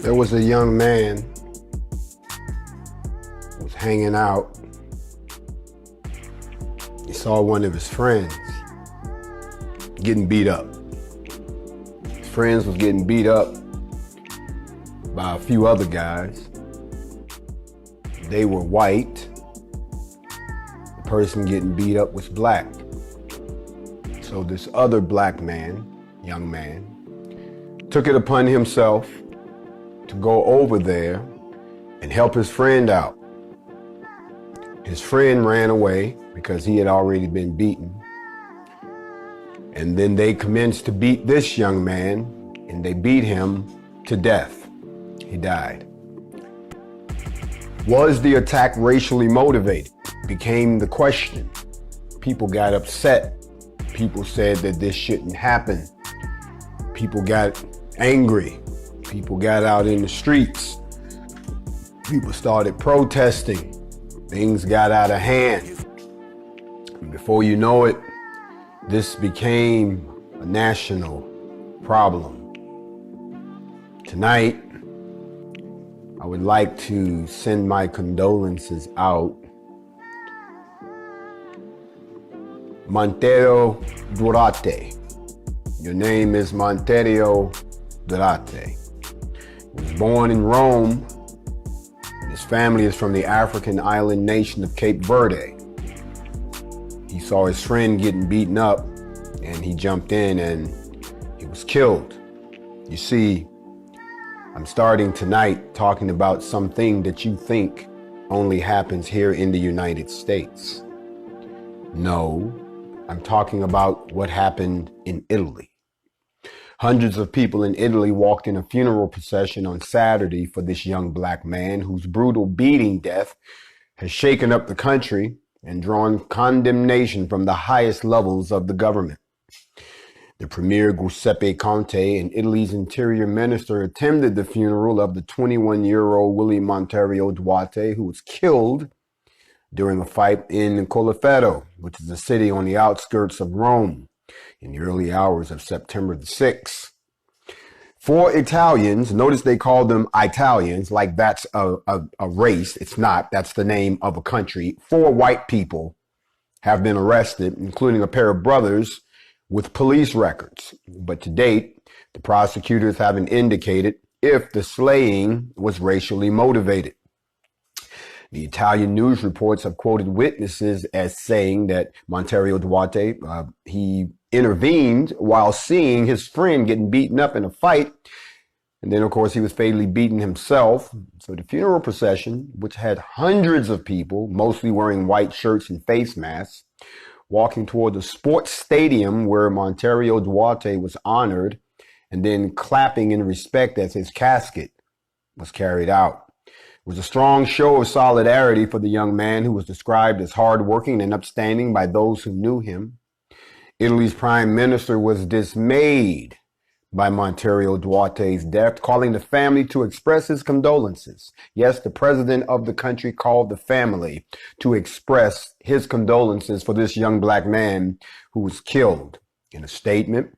There was a young man who was hanging out. He saw one of his friends getting beat up. His friends was getting beat up by a few other guys. They were white. The person getting beat up was black. So this other black man, young man, took it upon himself to go over there and help his friend out. His friend ran away because he had already been beaten. And then they commenced to beat this young man, and they beat him to death. He died. Was the attack racially motivated? Became the question. People got upset. People said that this shouldn't happen. People got angry. People got out in the streets. People started protesting. Things got out of hand. And before you know it, this became a national problem. Tonight, I would like to send my condolences out. Montero Duarte. Your name is Montero Duarte. He was born in Rome. His family is from the African island nation of Cape Verde. He saw his friend getting beaten up and he jumped in and he was killed. You see, I'm starting tonight talking about something that you think only happens here in the United States. No, I'm talking about what happened in Italy. Hundreds of people in Italy walked in a funeral procession on Saturday for this young black man whose brutal beating death has shaken up the country and drawn condemnation from the highest levels of the government. The Premier Giuseppe Conte and Italy's Interior Minister attended the funeral of the 21-year-old Willie Montero Duarte, who was killed during a fight in Colleferro, which is a city on the outskirts of Rome, in the early hours of September the 6th. 4 Italians, notice they call them Italians, like that's a race. It's not. That's the name of a country. 4 white people have been arrested, including a pair of brothers with police records. But to date, the prosecutors haven't indicated if the slaying was racially motivated. The Italian news reports have quoted witnesses as saying that Montero Duarte, he intervened while seeing his friend getting beaten up in a fight. And then, of course, he was fatally beaten himself. So the funeral procession, which had hundreds of people, mostly wearing white shirts and face masks, walking toward the sports stadium where Montero Duarte was honored, and then clapping in respect as his casket was carried out. It was a strong show of solidarity for the young man who was described as hardworking and upstanding by those who knew him. Italy's prime minister was dismayed by Montero Duarte's death, calling the family to express his condolences. Yes, the president of the country called the family to express his condolences for this young black man who was killed. In a statement,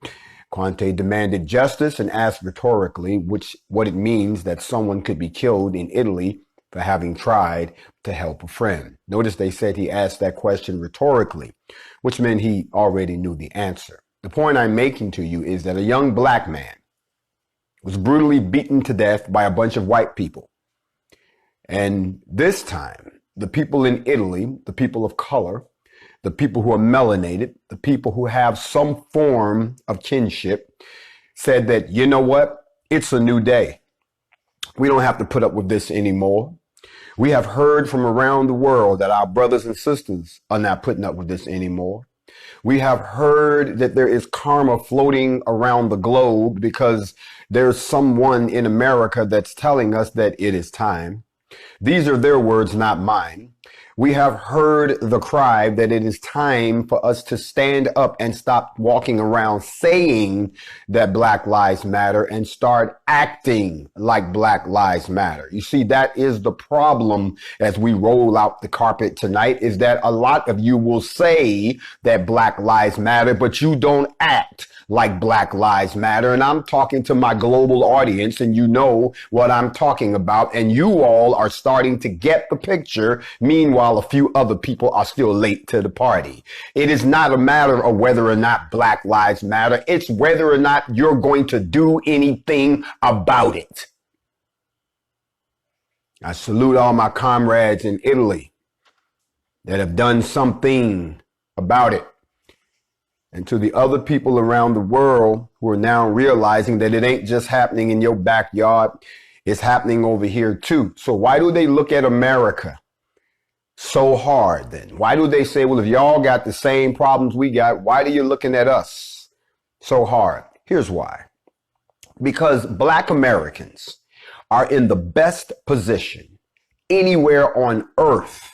Conte demanded justice and asked rhetorically what it means that someone could be killed in Italy for having tried to help a friend. Notice they said he asked that question rhetorically, which meant he already knew the answer. The point I'm making to you is that a young black man was brutally beaten to death by a bunch of white people. And this time, the people in Italy, the people of color, the people who are melanated, the people who have some form of kinship, said that, you know what? It's a new day. We don't have to put up with this anymore. We have heard from around the world that our brothers and sisters are not putting up with this anymore. We have heard that there is karma floating around the globe because there's someone in America that's telling us that it is time. These are their words, not mine. We have heard the cry that it is time for us to stand up and stop walking around saying that Black Lives Matter and start acting like Black Lives Matter. You see, that is the problem as we roll out the carpet tonight, is that a lot of you will say that Black Lives Matter, but you don't act like Black Lives Matter. And I'm talking to my global audience, and you know what I'm talking about. And you all are starting to get the picture. Meanwhile, a few other people are still late to the party. It is not a matter of whether or not Black Lives Matter. It's whether or not you're going to do anything about it. I salute all my comrades in Italy that have done something about it. And to the other people around the world who are now realizing that it ain't just happening in your backyard, it's happening over here too. So why do they look at America so hard then? Why do they say, well, if y'all got the same problems we got, why are you looking at us so hard? Here's why. Because Black Americans are in the best position anywhere on earth.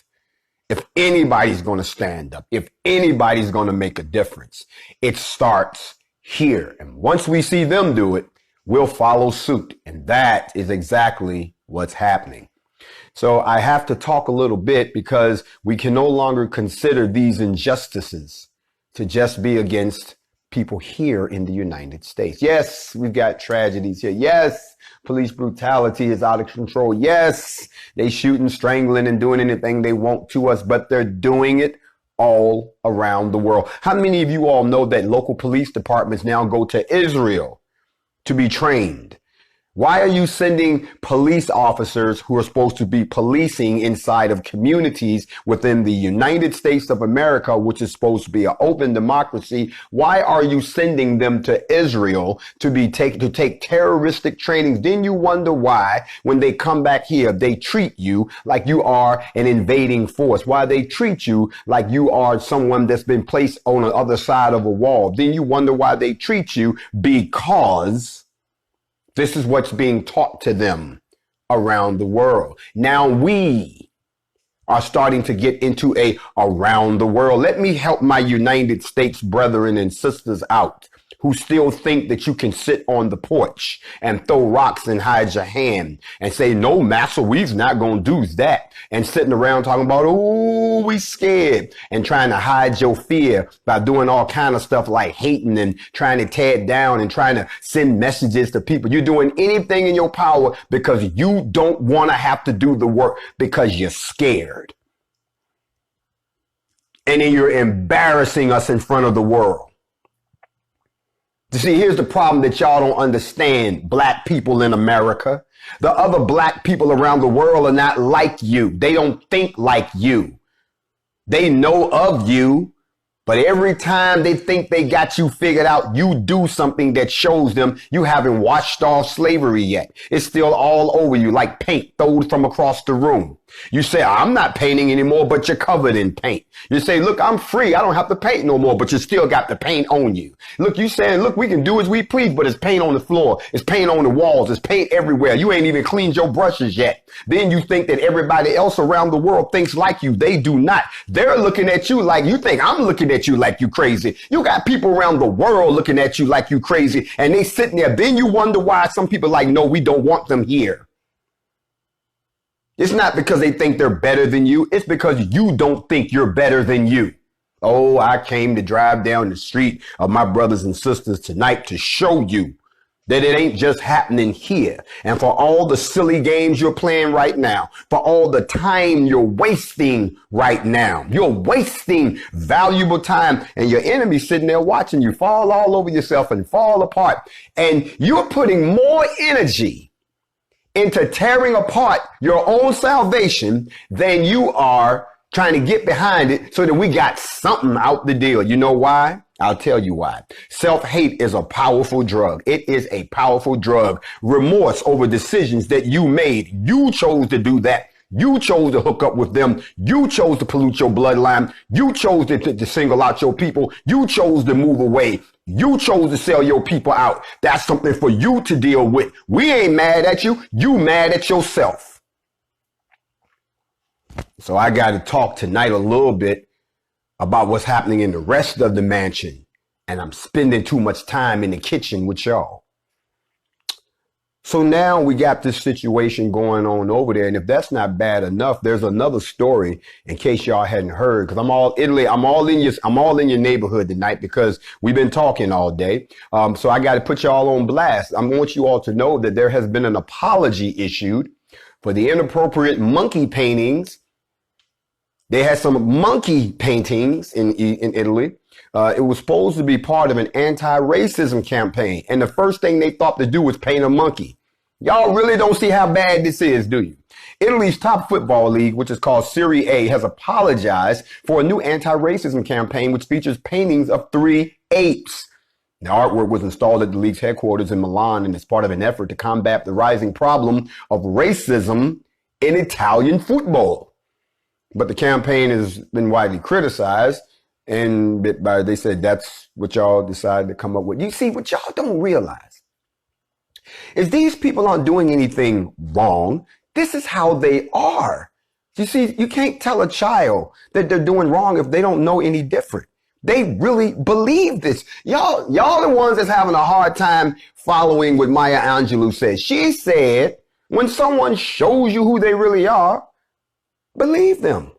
If anybody's going to stand up, if anybody's going to make a difference, it starts here. And once we see them do it, we'll follow suit. And that is exactly what's happening. So I have to talk a little bit because we can no longer consider these injustices to just be against people here in the United States. Yes, we've got tragedies here. Yes, police brutality is out of control. Yes, they shooting, strangling, and doing anything they want to us, but they're doing it all around the world. How many of you all know that local police departments now go to Israel to be trained? Why are you sending police officers who are supposed to be policing inside of communities within the United States of America, which is supposed to be an open democracy? Why are you sending them to Israel to take terroristic trainings? Then you wonder why, when they come back here, they treat you like you are an invading force. Why they treat you like you are someone that's been placed on the other side of a wall. Then you wonder why they treat you, because this is what's being taught to them around the world. Now we are starting to get into a around the world. Let me help my United States brethren and sisters out who still think that you can sit on the porch and throw rocks and hide your hand and say, no, Master, we's not going to do that. And sitting around talking about, oh, we scared, and trying to hide your fear by doing all kind of stuff like hating and trying to tear it down and trying to send messages to people. You're doing anything in your power because you don't want to have to do the work because you're scared. And then you're embarrassing us in front of the world. You see, here's the problem that y'all don't understand, Black people in America. The other Black people around the world are not like you. They don't think like you. They know of you, but every time they think they got you figured out, you do something that shows them you haven't washed off slavery yet. It's still all over you like paint thrown from across the room. You say, I'm not painting anymore, but you're covered in paint. You say, look, I'm free. I don't have to paint no more, but you still got the paint on you. Look, you saying, look, we can do as we please, but it's paint on the floor. It's paint on the walls. It's paint everywhere. You ain't even cleaned your brushes yet. Then you think that everybody else around the world thinks like you. They do not. They're looking at you like you think I'm looking at you like you crazy. You got people around the world looking at you like you crazy, and they sitting there. Then you wonder why some people are like, no, we don't want them here. It's not because they think they're better than you. It's because you don't think you're better than you. Oh, I came to drive down the street of my brothers and sisters tonight to show you that it ain't just happening here. And for all the silly games you're playing right now, for all the time you're wasting right now, you're wasting valuable time, and your enemy's sitting there watching you fall all over yourself and fall apart. And you're putting more energy into tearing apart your own salvation than you are trying to get behind it so that we got something out the deal. You know why? I'll tell you why. Self-hate is a powerful drug. It is a powerful drug. Remorse over decisions that you made. You chose to do that. You chose to hook up with them. You chose to pollute your bloodline. You chose to single out your people. You chose to move away. You chose to sell your people out. That's something for you to deal with. We ain't mad at you. You mad at yourself. So I got to talk tonight a little bit about what's happening in the rest of the mansion. And I'm spending too much time in the kitchen with y'all. So now we got this situation going on over there. And if that's not bad enough, there's another story in case y'all hadn't heard, because I'm all in your neighborhood tonight because we've been talking all day. So I got to put y'all on blast. I want you all to know that there has been an apology issued for the inappropriate monkey paintings. They had some monkey paintings in Italy. It was supposed to be part of an anti-racism campaign. And the first thing they thought to do was paint a monkey. Y'all really don't see how bad this is, do you? Italy's top football league, which is called Serie A, has apologized for a new anti-racism campaign which features paintings of 3 apes. The artwork was installed at the league's headquarters in Milan and is part of an effort to combat the rising problem of racism in Italian football. But the campaign has been widely criticized, and they said that's what y'all decided to come up with. You see, what y'all don't realize is these people aren't doing anything wrong. This is how they are. You see, you can't tell a child that they're doing wrong if they don't know any different. They really believe this. Y'all the ones that's having a hard time following what Maya Angelou said. She said, when someone shows you who they really are, believe them.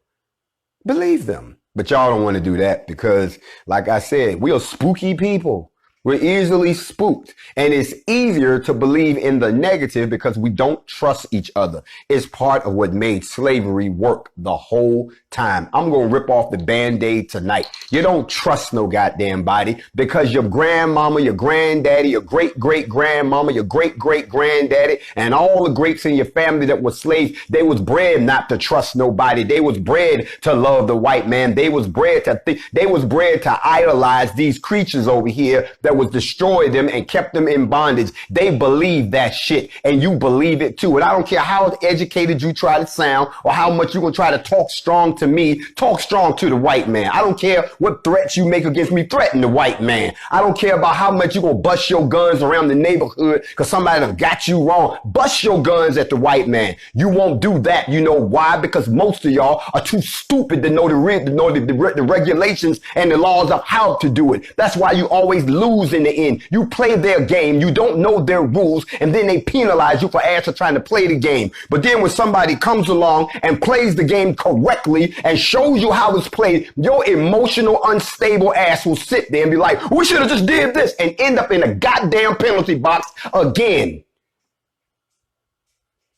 Believe them. But y'all don't want to do that because, like I said, we are spooky people. We're easily spooked. And it's easier to believe in the negative because we don't trust each other. It's part of what made slavery work the whole time. I'm going to rip off the Band-Aid tonight. You don't trust no goddamn body because your grandmama, your granddaddy, your great-great-grandmama, your great-great-granddaddy, and all the greats in your family that were slaves, they was bred not to trust nobody. They was bred to love the white man. They was bred to idolize these creatures over here that was destroy them and kept them in bondage. They believe that shit and you believe it too. And I don't care how educated you try to sound or how much you're going to try to talk strong to me, talk strong to the white man. I don't care what threats you make against me, threaten the white man. I don't care about how much you're going to bust your guns around the neighborhood because somebody done got you wrong. Bust your guns at the white man. You won't do that. You know why? Because most of y'all are too stupid to know the regulations and the laws of how to do it. That's why you always lose in the end. You play their game, you don't know their rules, and then they penalize you for actually trying to play the game. But then when somebody comes along and plays the game correctly and shows you how it's played, your emotional, unstable ass will sit there and be like, we should have just did this, and end up in a goddamn penalty box again.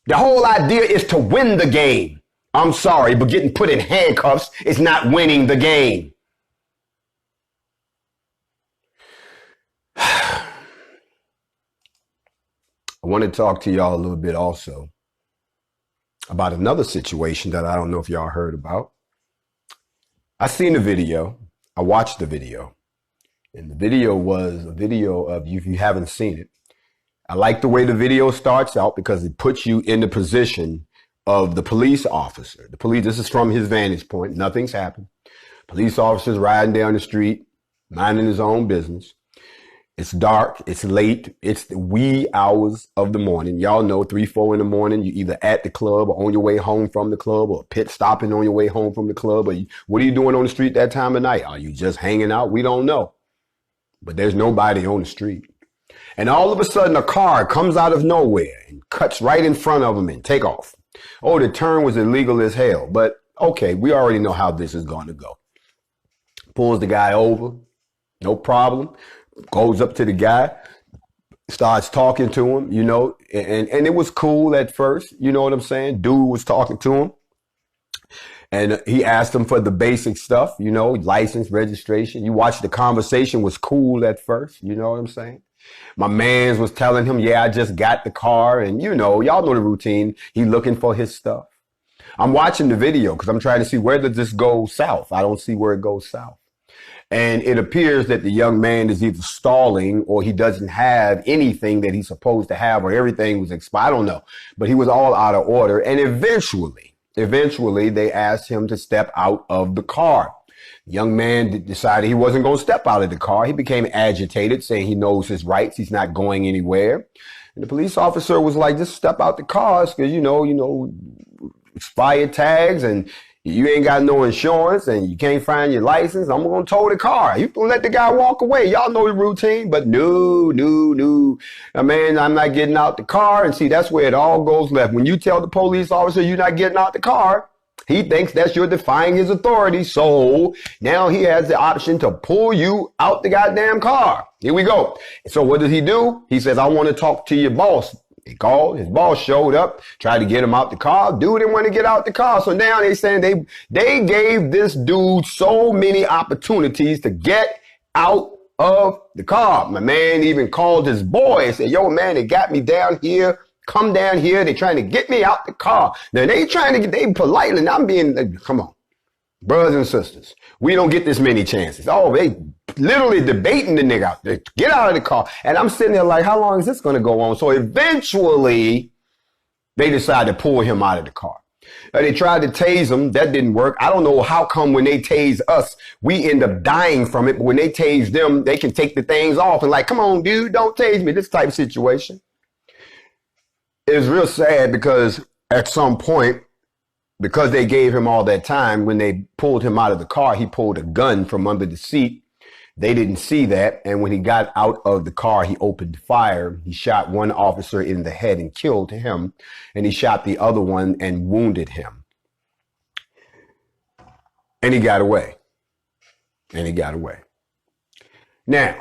The whole idea is to win the game. I'm sorry, but getting put in handcuffs is not winning the game. I want to talk to y'all a little bit also about another situation that I don't know if y'all heard about. I seen the video. I watched the video. And the video was a video of you if you haven't seen it. I like the way the video starts out because it puts you in the position of the police officer. The police, this is from his vantage point. Nothing's happened. Police officer's riding down the street, minding his own business. It's dark, it's late, it's the wee hours of the morning. Y'all know 3, 4 in the morning, you're either at the club or on your way home from the club or pit stopping on your way home from the club. Or what are you doing on the street that time of night? Are you just hanging out? We don't know. But there's nobody on the street. And all of a sudden a car comes out of nowhere and cuts right in front of them and take off. Oh, the turn was illegal as hell. But okay, we already know how this is going to go. Pulls the guy over, no problem. Goes up to the guy, starts talking to him, you know, and it was cool at first. You know what I'm saying? Dude was talking to him and he asked him for the basic stuff, you know, license, registration. You watch the conversation was cool at first. You know what I'm saying? My mans was telling him, yeah, I just got the car. And, you know, y'all know the routine. He looking for his stuff. I'm watching the video because I'm trying to see where does this go south. I don't see where it goes south. And it appears that the young man is either stalling or he doesn't have anything that he's supposed to have or everything was expired. I don't know. But he was all out of order. And eventually they asked him to step out of the car. The young man decided he wasn't going to step out of the car. He became agitated, saying he knows his rights. He's not going anywhere. And the police officer was like, just step out the car because, you know, expired tags and You ain't got no insurance and you can't find your license. I'm going to tow the car. You can let the guy walk away. Y'all know the routine, but no. Man, I'm not getting out the car. And see, that's where it all goes left. When you tell the police officer you're not getting out the car, he thinks that's you're defying his authority. So now he has the option to pull you out the goddamn car. Here we go. So what does he do? He says, I want to talk to your boss. He called, his boss showed up, tried to get him out the car. Dude didn't want to get out the car. So now they saying they gave this dude so many opportunities to get out of the car. My man even called his boy and said, yo, man, they got me down here. Come down here. They trying to get me out the car. Now they politely, and I'm being, come on, brothers and sisters, we don't get this many chances. Oh, they literally debating the nigga out there. Get out of the car. And I'm sitting there like, how long is this going to go on? So eventually they decided to pull him out of the car. They tried to tase him. That didn't work. I don't know how come when they tase us, we end up dying from it. But when they tase them, they can take the things off and like, come on, dude, don't tase me. This type of situation. It's real sad because at some point, because they gave him all that time, when they pulled him out of the car, he pulled a gun from under the seat. They didn't see that. And when he got out of the car, he opened fire. He shot one officer in the head and killed him. And he shot the other one and wounded him. And he got away. Now,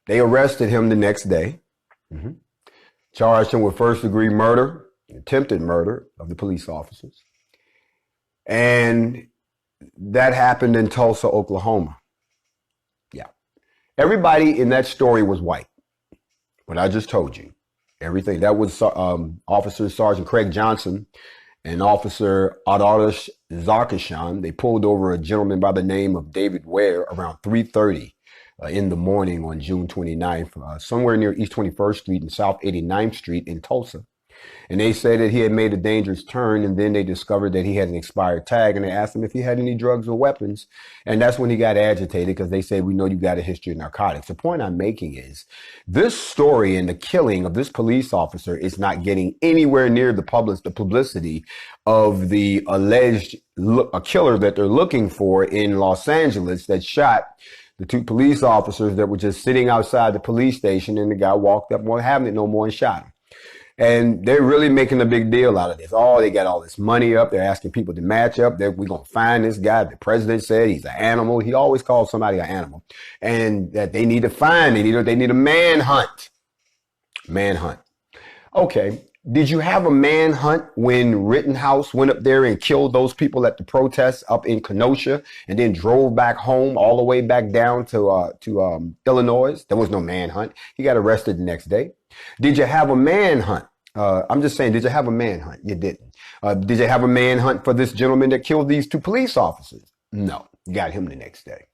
they arrested him the next day. Charged him with first-degree murder, attempted murder of the police officers. And that happened in Tulsa, Oklahoma. Yeah. Everybody in that story was white. What I just told you. Everything. That was Officer Sergeant Craig Johnson and Officer Adaris Zarkishan. They pulled over a gentleman by the name of David Ware around 3:30 in the morning on June 29th, somewhere near East 21st Street and South 89th Street in Tulsa. And they said that he had made a dangerous turn, and then they discovered that he had an expired tag, and they asked him if he had any drugs or weapons. And that's when he got agitated because they said, we know you got a history of narcotics. The point I'm making is this story and the killing of this police officer is not getting anywhere near the publicity of the alleged killer that they're looking for in Los Angeles that shot the two police officers that were just sitting outside the police station, and the guy walked up, won't have it no more, and shot him. And they're really making a big deal out of this. Oh, they got all this money up. They're asking people to match up. We're going to find this guy. The president said he's an animal. He always calls somebody an animal. And that they need to find, they need a manhunt. Manhunt. Okay. Did you have a manhunt when Rittenhouse went up there and killed those people at the protests up in Kenosha and then drove back home all the way back down to Illinois? There was no manhunt. He got arrested the next day. Did you have a manhunt? I'm just saying, did you have a manhunt? You didn't. Did you have a manhunt for this gentleman that killed these two police officers? No, you got him the next day.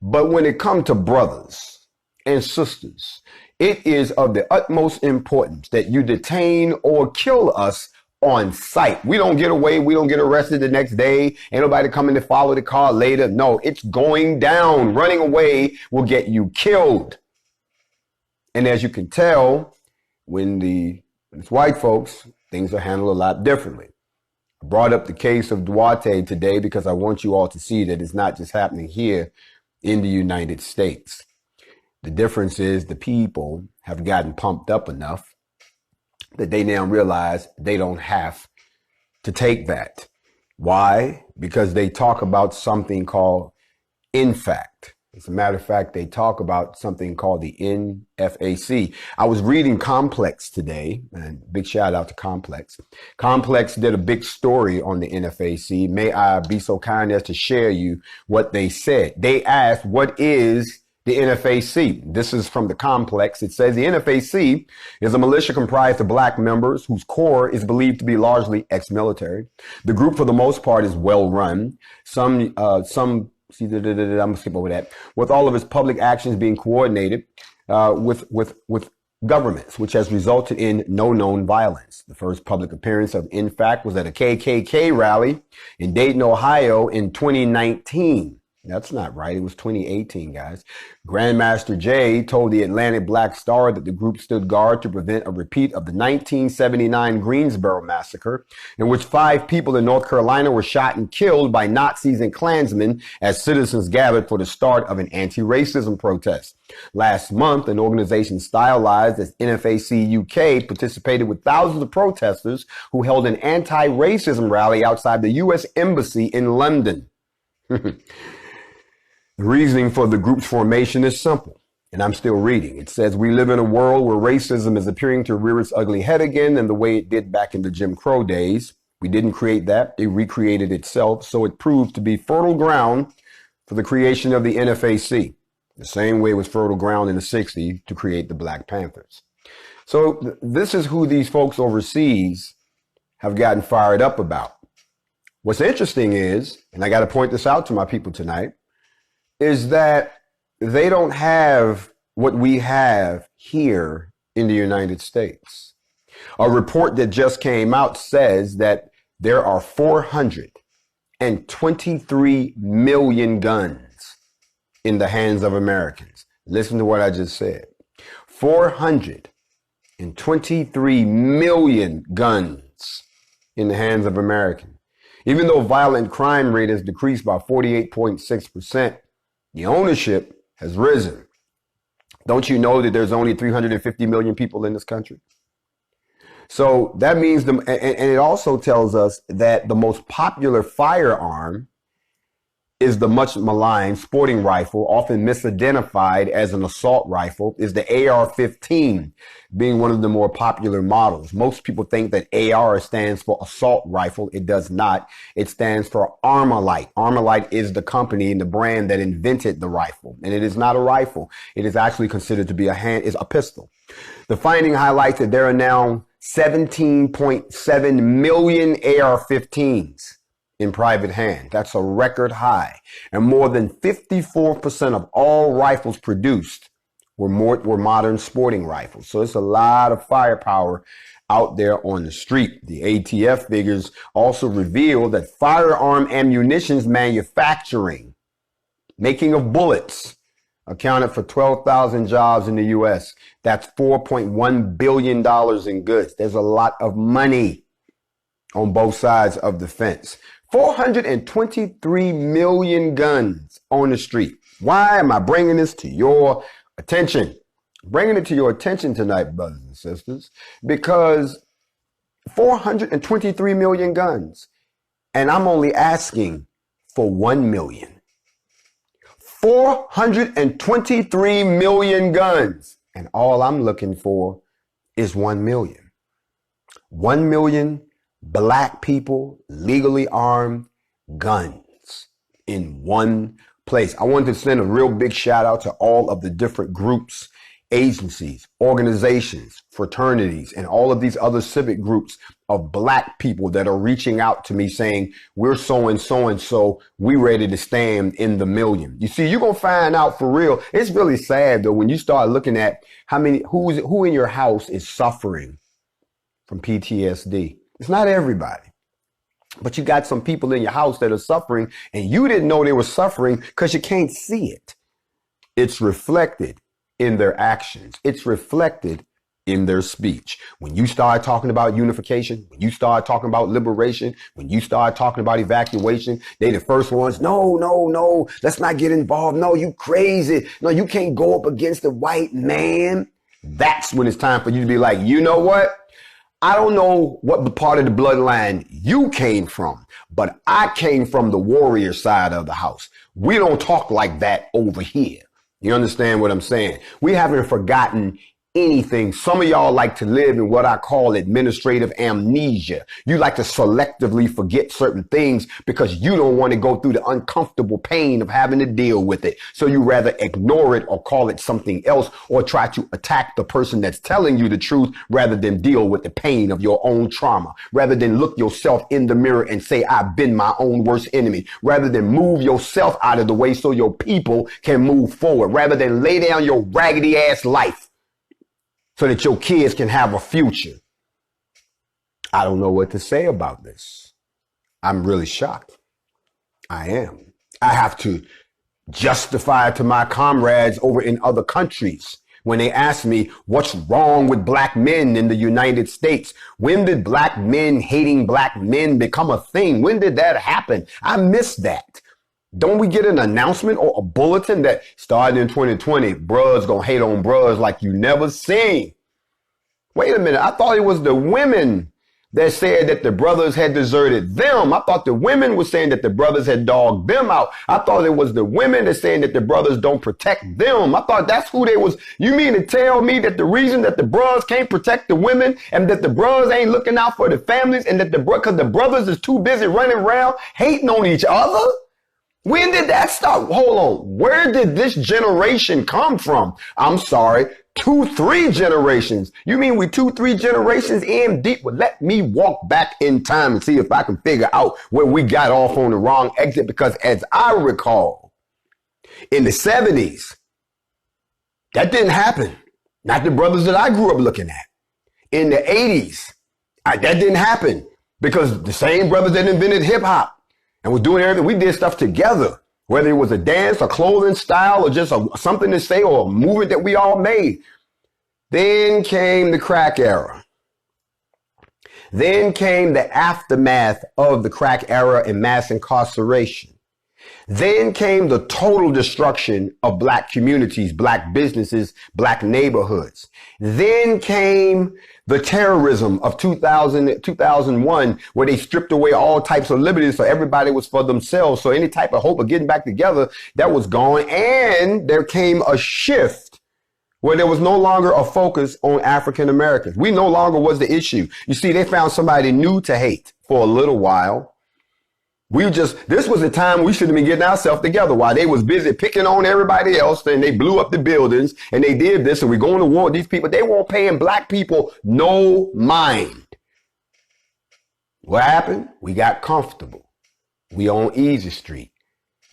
But when it comes to brothers and sisters, it is of the utmost importance that you detain or kill us on sight. We don't get away. We don't get arrested the next day. Ain't nobody coming to follow the car later. No, it's going down. Running away will get you killed. And as you can tell, when it's white folks, things are handled a lot differently. I brought up the case of Duarte today because I want you all to see that it's not just happening here in the United States. The difference is the people have gotten pumped up enough that they now realize they don't have to take that. Why? Because they talk about something called Nfac. As a matter of fact, they talk about something called the Nfac. I was reading Complex today, and big shout out to Complex. Complex did a big story on the Nfac. May I be so kind as to share you what they said. They asked, what is the Nfac? This is from the Complex. It says the Nfac is a militia comprised of black members whose core is believed to be largely ex-military. The group, for the most part, is well run. I'm gonna skip over that. With all of its public actions being coordinated with governments, which has resulted in no known violence. The first public appearance of Nfac was at a KKK rally in Dayton, Ohio in 2019. That's not right. It was 2018, guys. Grandmaster Jay told the Atlantic Black Star that the group stood guard to prevent a repeat of the 1979 Greensboro massacre, in which 5 people in North Carolina were shot and killed by Nazis and Klansmen as citizens gathered for the start of an anti-racism protest. Last month, an organization stylized as NFAC UK participated with thousands of protesters who held an anti-racism rally outside the U.S. Embassy in London. The reasoning for the group's formation is simple, and I'm still reading. It says, we live in a world where racism is appearing to rear its ugly head again in the way it did back in the Jim Crow days. We didn't create that. It recreated itself, so it proved to be fertile ground for the creation of the NFAC, the same way it was fertile ground in the 60s to create the Black Panthers. So this is who these folks overseas have gotten fired up about. What's interesting is, and I got to point this out to my people tonight, is that they don't have what we have here in the United States. A report that just came out says that there are 423 million guns in the hands of Americans. Listen to what I just said. 423 million guns in the hands of Americans. Even though violent crime rate has decreased by 48.6%, the ownership has risen. Don't you know that there's only 350 million people in this country? So that means, and it also tells us that the most popular firearm is the much maligned sporting rifle, often misidentified as an assault rifle, is the AR-15, being one of the more popular models. Most people think that AR stands for assault rifle. It does not. It stands for Armalite. Armalite is the company and the brand that invented the rifle, and it is not a rifle. It is actually considered to be is a pistol. The finding highlights that there are now 17.7 million AR-15s in private hand. That's a record high. And more than 54% of all rifles produced were modern sporting rifles. So it's a lot of firepower out there on the street. The ATF figures also reveal that firearm ammunitions manufacturing, making of bullets, accounted for 12,000 jobs in the U.S. That's $4.1 billion in goods. There's a lot of money on both sides of the fence. 423 million guns on the street. Why am I bringing this to your attention? Bringing it to your attention tonight, brothers and sisters, because 423 million guns, and I'm only asking for 1 million. 423 million guns, and all I'm looking for is 1 million. 1 million Black people, legally armed, guns in one place. I wanted to send a real big shout out to all of the different groups, agencies, organizations, fraternities, and all of these other civic groups of Black people that are reaching out to me saying, we're so-and-so, we ready to stand in the million. You see, you're going to find out for real. It's really sad though, when you start looking at who in your house is suffering from PTSD. It's not everybody, but you got some people in your house that are suffering and you didn't know they were suffering because you can't see it. It's reflected in their actions. It's reflected in their speech. When you start talking about unification, when you start talking about liberation, when you start talking about evacuation, they the first ones, no, let's not get involved. No, you crazy. No, you can't go up against the white man. That's when it's time for you to be like, you know what? I don't know what part of the bloodline you came from, but I came from the warrior side of the house. We don't talk like that over here. You understand what I'm saying? We haven't forgotten anything. Some of y'all like to live in what I call administrative amnesia. You like to selectively forget certain things because you don't want to go through the uncomfortable pain of having to deal with it. So you rather ignore it or call it something else or try to attack the person that's telling you the truth rather than deal with the pain of your own trauma, rather than look yourself in the mirror and say, I've been my own worst enemy, rather than move yourself out of the way so your people can move forward, rather than lay down your raggedy ass life so that your kids can have a future. I don't know what to say about this. I'm really shocked. I am. I have to justify to my comrades over in other countries when they ask me what's wrong with black men in the United States. When did black men hating black men become a thing? When did that happen? I missed that. Don't we get an announcement or a bulletin that starting in 2020, bruh's gonna hate on bruh's like you never seen? Wait a minute. I thought it was the women that said that the brothers had deserted them. I thought the women were saying that the brothers had dogged them out. I thought it was the women that saying that the brothers don't protect them. I thought that's who they was. You mean to tell me that the reason that the brothers can't protect the women and that the brothers ain't looking out for the families and that because the brothers is too busy running around hating on each other? When did that start? Hold on. Where did this generation come from? I'm sorry. 2-3 generations. You mean we 2-3 generations in deep? Well, let me walk back in time and see if I can figure out where we got off on the wrong exit. Because as I recall, in the 70s, that didn't happen. Not the brothers that I grew up looking at. In the 80s, that didn't happen because the same brothers that invented hip hop and was doing everything, we did stuff together. Whether it was a dance, a clothing style, or just something to say, or a movement that we all made. Then came the crack era. Then came the aftermath of the crack era and mass incarceration. Then came the total destruction of black communities, black businesses, black neighborhoods. Then came the terrorism of 2001, where they stripped away all types of liberties, so everybody was for themselves. So any type of hope of getting back together, that was gone. And there came a shift where there was no longer a focus on African Americans. We no longer was the issue. You see, they found somebody new to hate for a little while. This was the time we should have been getting ourselves together while they was busy picking on everybody else, and they blew up the buildings and they did this, and we're going to war with these people. They weren't paying black people no mind. What happened? We got comfortable. We on Easy Street.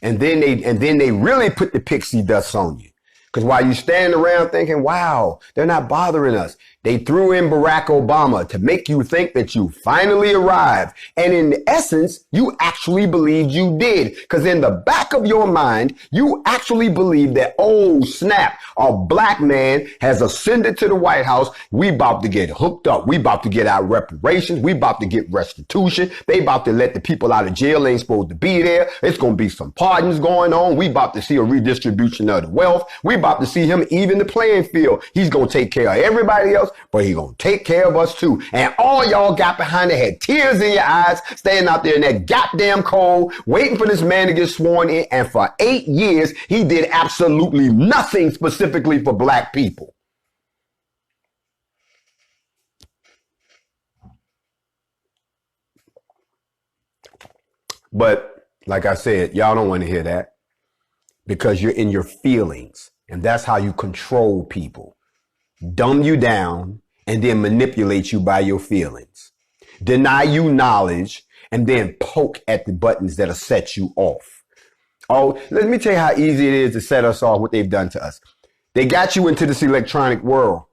And then they really put the pixie dust on you. Because while you standing around thinking, wow, they're not bothering us, they threw in Barack Obama to make you think that you finally arrived. And in essence, you actually believed you did. Because in the back of your mind, you actually believe that, oh, snap, a black man has ascended to the White House. We about to get hooked up. We about to get our reparations. We about to get restitution. They about to let the people out of jail. They ain't supposed to be there. It's going to be some pardons going on. We about to see a redistribution of the wealth. We about to see him even the playing field. He's going to take care of everybody else, but he going to take care of us too. And all y'all got behind it, had tears in your eyes, standing out there in that goddamn cold, waiting for this man to get sworn in. And for 8 years, he did absolutely nothing specifically for black people. But like I said, y'all don't want to hear that because you're in your feelings. And that's how you control people. Dumb you down and then manipulate you by your feelings. Deny you knowledge and then poke at the buttons that'll set you off. Oh, let me tell you how easy it is to set us off, what they've done to us. They got you into this electronic world.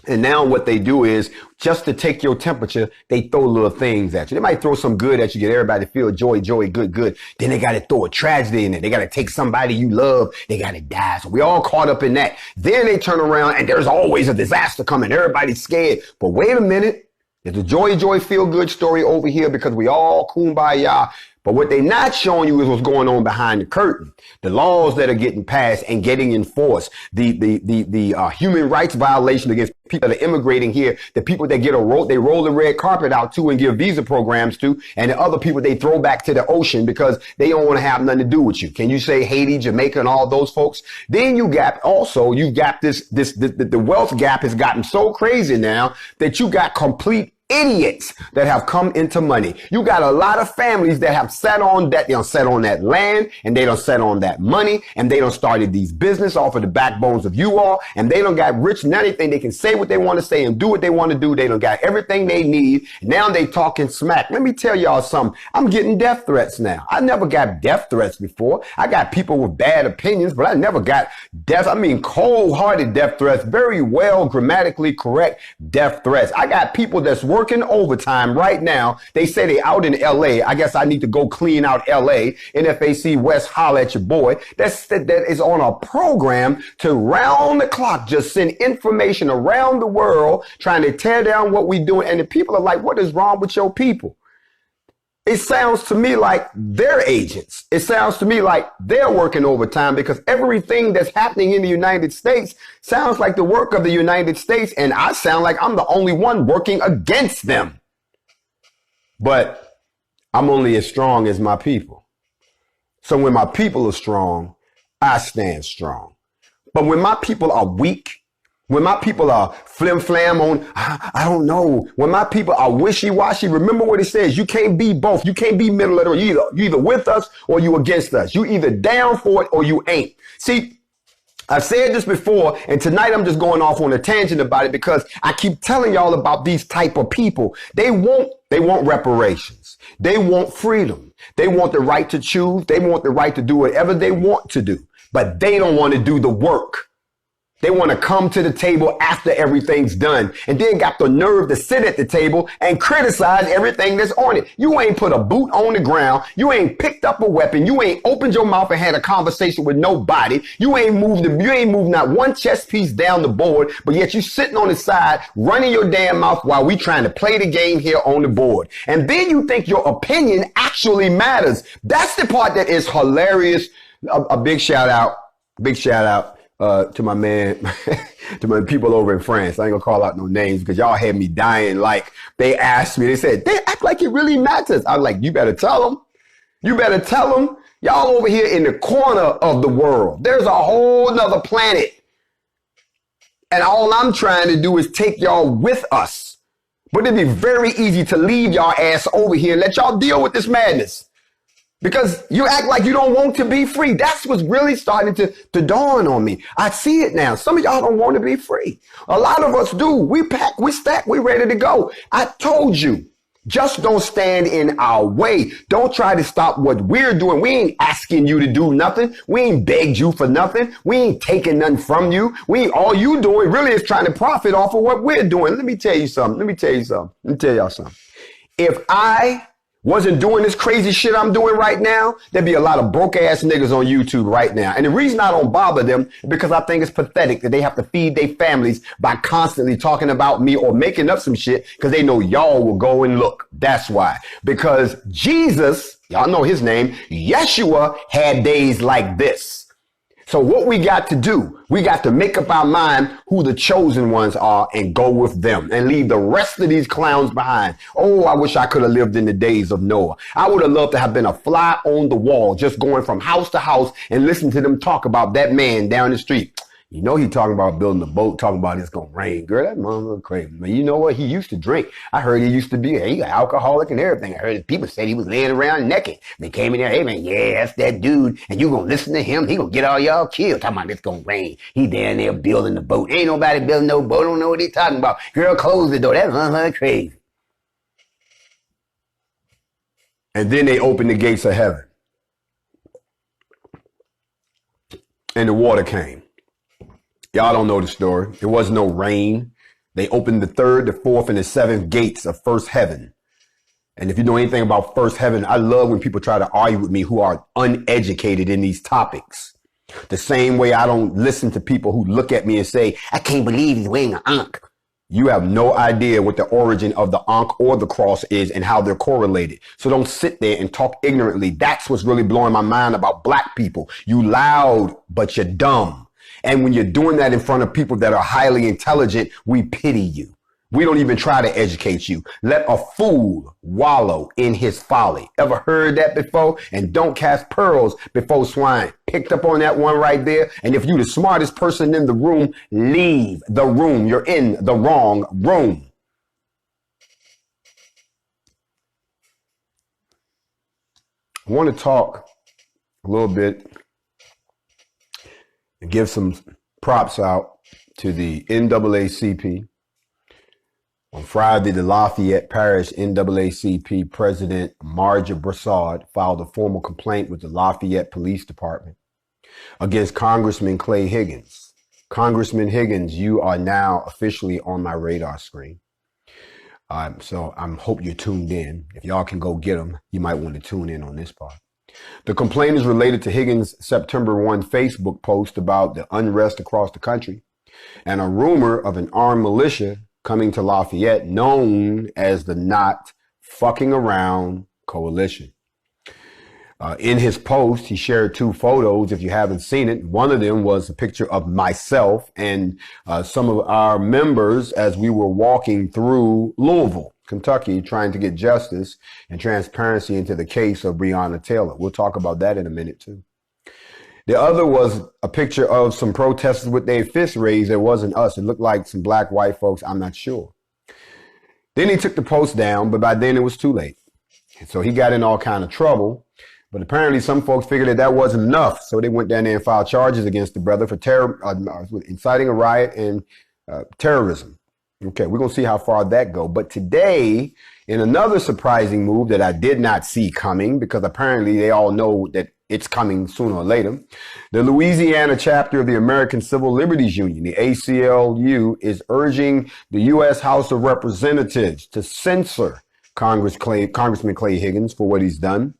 And now what they do is, just to take your temperature, they throw little things at you. They might throw some good at you, get everybody to feel joy, good. Then they got to throw a tragedy in it. They got to take somebody you love. They got to die. So we all caught up in that. Then they turn around and there's always a disaster coming. Everybody's scared. But wait a minute. There's a joy, feel good story over here because we all kumbaya. But what they're not showing you is what's going on behind the curtain. The laws that are getting passed and getting enforced. The human rights violation against people that are immigrating here. The people that they roll the red carpet out to and give visa programs to. And the other people they throw back to the ocean because they don't want to have nothing to do with you. Can you say Haiti, Jamaica, and all those folks? Then you've got the wealth gap has gotten so crazy now that you got complete idiots that have come into money. You got a lot of families that have sat on that. They don't set on that land and they don't set on that money and they don't started these business off of the backbones of you all and they don't got rich and anything. They can say what they want to say and do what they want to do. They don't got everything they need. Now they talking smack. Let me tell y'all something. I'm getting death threats now. I never got death threats before. I got people with bad opinions, but I never got cold-hearted death threats, very well grammatically correct death threats. I got people that's working working overtime right now. They say they out in LA. I guess I need to go clean out LA. NFAC West, holla at your boy. That is on a program to round the clock just send information around the world trying to tear down what we doing. And the people are like, what is wrong with your people? It sounds to me like they're agents. It sounds to me like they're working overtime because everything that's happening in the United States sounds like the work of the United States. And I sound like I'm the only one working against them. But I'm only as strong as my people. So when my people are strong, I stand strong. But when my people are weak, when my people are flim-flam on, I don't know. When my people are wishy-washy, remember what it says. You can't be both. You can't be middle or you either with us or you against us. You either down for it or you ain't. See, I've said this before, and tonight I'm just going off on a tangent about it because I keep telling y'all about these type of people. They want reparations. They want freedom. They want the right to choose. They want the right to do whatever they want to do, but they don't want to do the work. They want to come to the table after everything's done and then got the nerve to sit at the table and criticize everything that's on it. You ain't put a boot on the ground. You ain't picked up a weapon. You ain't opened your mouth and had a conversation with nobody. You ain't moved not one chess piece down the board, but yet you sitting on the side running your damn mouth while we trying to play the game here on the board. And then you think your opinion actually matters. That's the part that is hilarious. A big shout out to my man, to my people over in France. I ain't gonna call out no names because y'all had me dying. Like they asked me, they said, they act like it really matters. I was like, you better tell them. You better tell them. Y'all over here in the corner of the world. There's a whole nother planet. And all I'm trying to do is take y'all with us. But it'd be very easy to leave y'all ass over here and let y'all deal with this madness. Because you act like you don't want to be free. That's what's really starting to dawn on me. I see it now. Some of y'all don't want to be free. A lot of us do. We pack, we stack, we ready to go. I told you, just don't stand in our way. Don't try to stop what we're doing. We ain't asking you to do nothing. We ain't begged you for nothing. We ain't taking nothing from you. All you doing really is trying to profit off of what we're doing. Let me tell you something. Let me tell y'all something. If I wasn't doing this crazy shit I'm doing right now, there'd be a lot of broke ass niggas on YouTube right now. And the reason I don't bother them is because I think it's pathetic that they have to feed their families by constantly talking about me or making up some shit because they know y'all will go and look. That's why. Because Jesus, y'all know his name, Yeshua, had days like this. So what we got to do, we got to make up our mind who the chosen ones are and go with them and leave the rest of these clowns behind. Oh, I wish I could have lived in the days of Noah. I would have loved to have been a fly on the wall, just going from house to house and listen to them talk about that man down the street. You know, he talking about building a boat, talking about it's going to rain. Girl, that motherfucker crazy. Man, you know what? He used to drink. I heard he used to be he got alcoholic and everything. I heard people said he was laying around naked. They came in there, hey man, yeah, that's that dude. And you going to listen to him. He going to get all y'all killed. Talking about it's going to rain. He down there building the boat. Ain't nobody building no boat. Don't know what he talking about. Girl, close the door. That's motherfucker crazy. And then they opened the gates of heaven. And the water came. Y'all don't know the story. There was no rain. They opened the third, the fourth, and the seventh gates of first heaven. And if you know anything about first heaven, I love when people try to argue with me who are uneducated in these topics. The same way I don't listen to people who look at me and say, I can't believe he's wearing an ankh. You have no idea what the origin of the ankh or the cross is and how they're correlated. So don't sit there and talk ignorantly. That's what's really blowing my mind about black people. You loud, but you're dumb. And when you're doing that in front of people that are highly intelligent, we pity you. We don't even try to educate you. Let a fool wallow in his folly. Ever heard that before? And don't cast pearls before swine. Picked up on that one right there. And if you're the smartest person in the room, leave the room. You're in the wrong room. I want to talk a little bit and give some props out to the NAACP. On Friday, the Lafayette Parish NAACP President Marja Broussard filed a formal complaint with the Lafayette Police Department against Congressman Clay Higgins. Congressman Higgins, you are now officially on my radar screen. So I hope you're tuned in. If y'all can go get them, you might want to tune in on this part. The complaint is related to Higgins' September 1 Facebook post about the unrest across the country and a rumor of an armed militia coming to Lafayette known as the Not Fucking Around Coalition. In his post, he shared 2 photos. If you haven't seen it, one of them was a picture of myself and some of our members as we were walking through Louisville, Kentucky, trying to get justice and transparency into the case of Breonna Taylor. We'll talk about that in a minute, too. The other was a picture of some protesters with their fists raised. It wasn't us. It looked like some black, white folks. I'm not sure. Then he took the post down, but by then it was too late. So he got in all kind of trouble. But apparently some folks figured that wasn't enough. So they went down there and filed charges against the brother for inciting a riot and terrorism. Okay, we're going to see how far that goes. But today, in another surprising move that I did not see coming, because apparently they all know that it's coming sooner or later, the Louisiana chapter of the American Civil Liberties Union, the ACLU, is urging the U.S. House of Representatives to censor Congressman Clay Higgins for what he's done.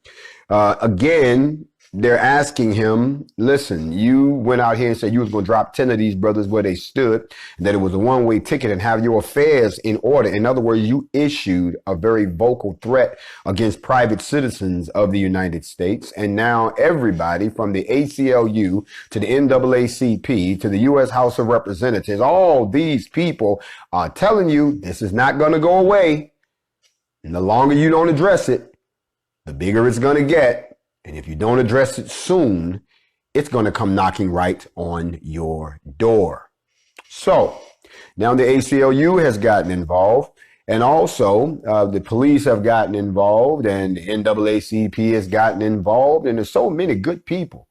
Again, they're asking him, listen, you went out here and said you was going to drop 10 of these brothers where they stood, and that it was a one-way ticket and have your affairs in order. In other words, you issued a very vocal threat against private citizens of the United States. And now everybody from the ACLU to the NAACP to the U.S. House of Representatives, all these people are telling you this is not going to go away. And the longer you don't address it, the bigger it's going to get. And if you don't address it soon, it's going to come knocking right on your door. So now the ACLU has gotten involved, and also the police have gotten involved, and the NAACP has gotten involved, and there's so many good people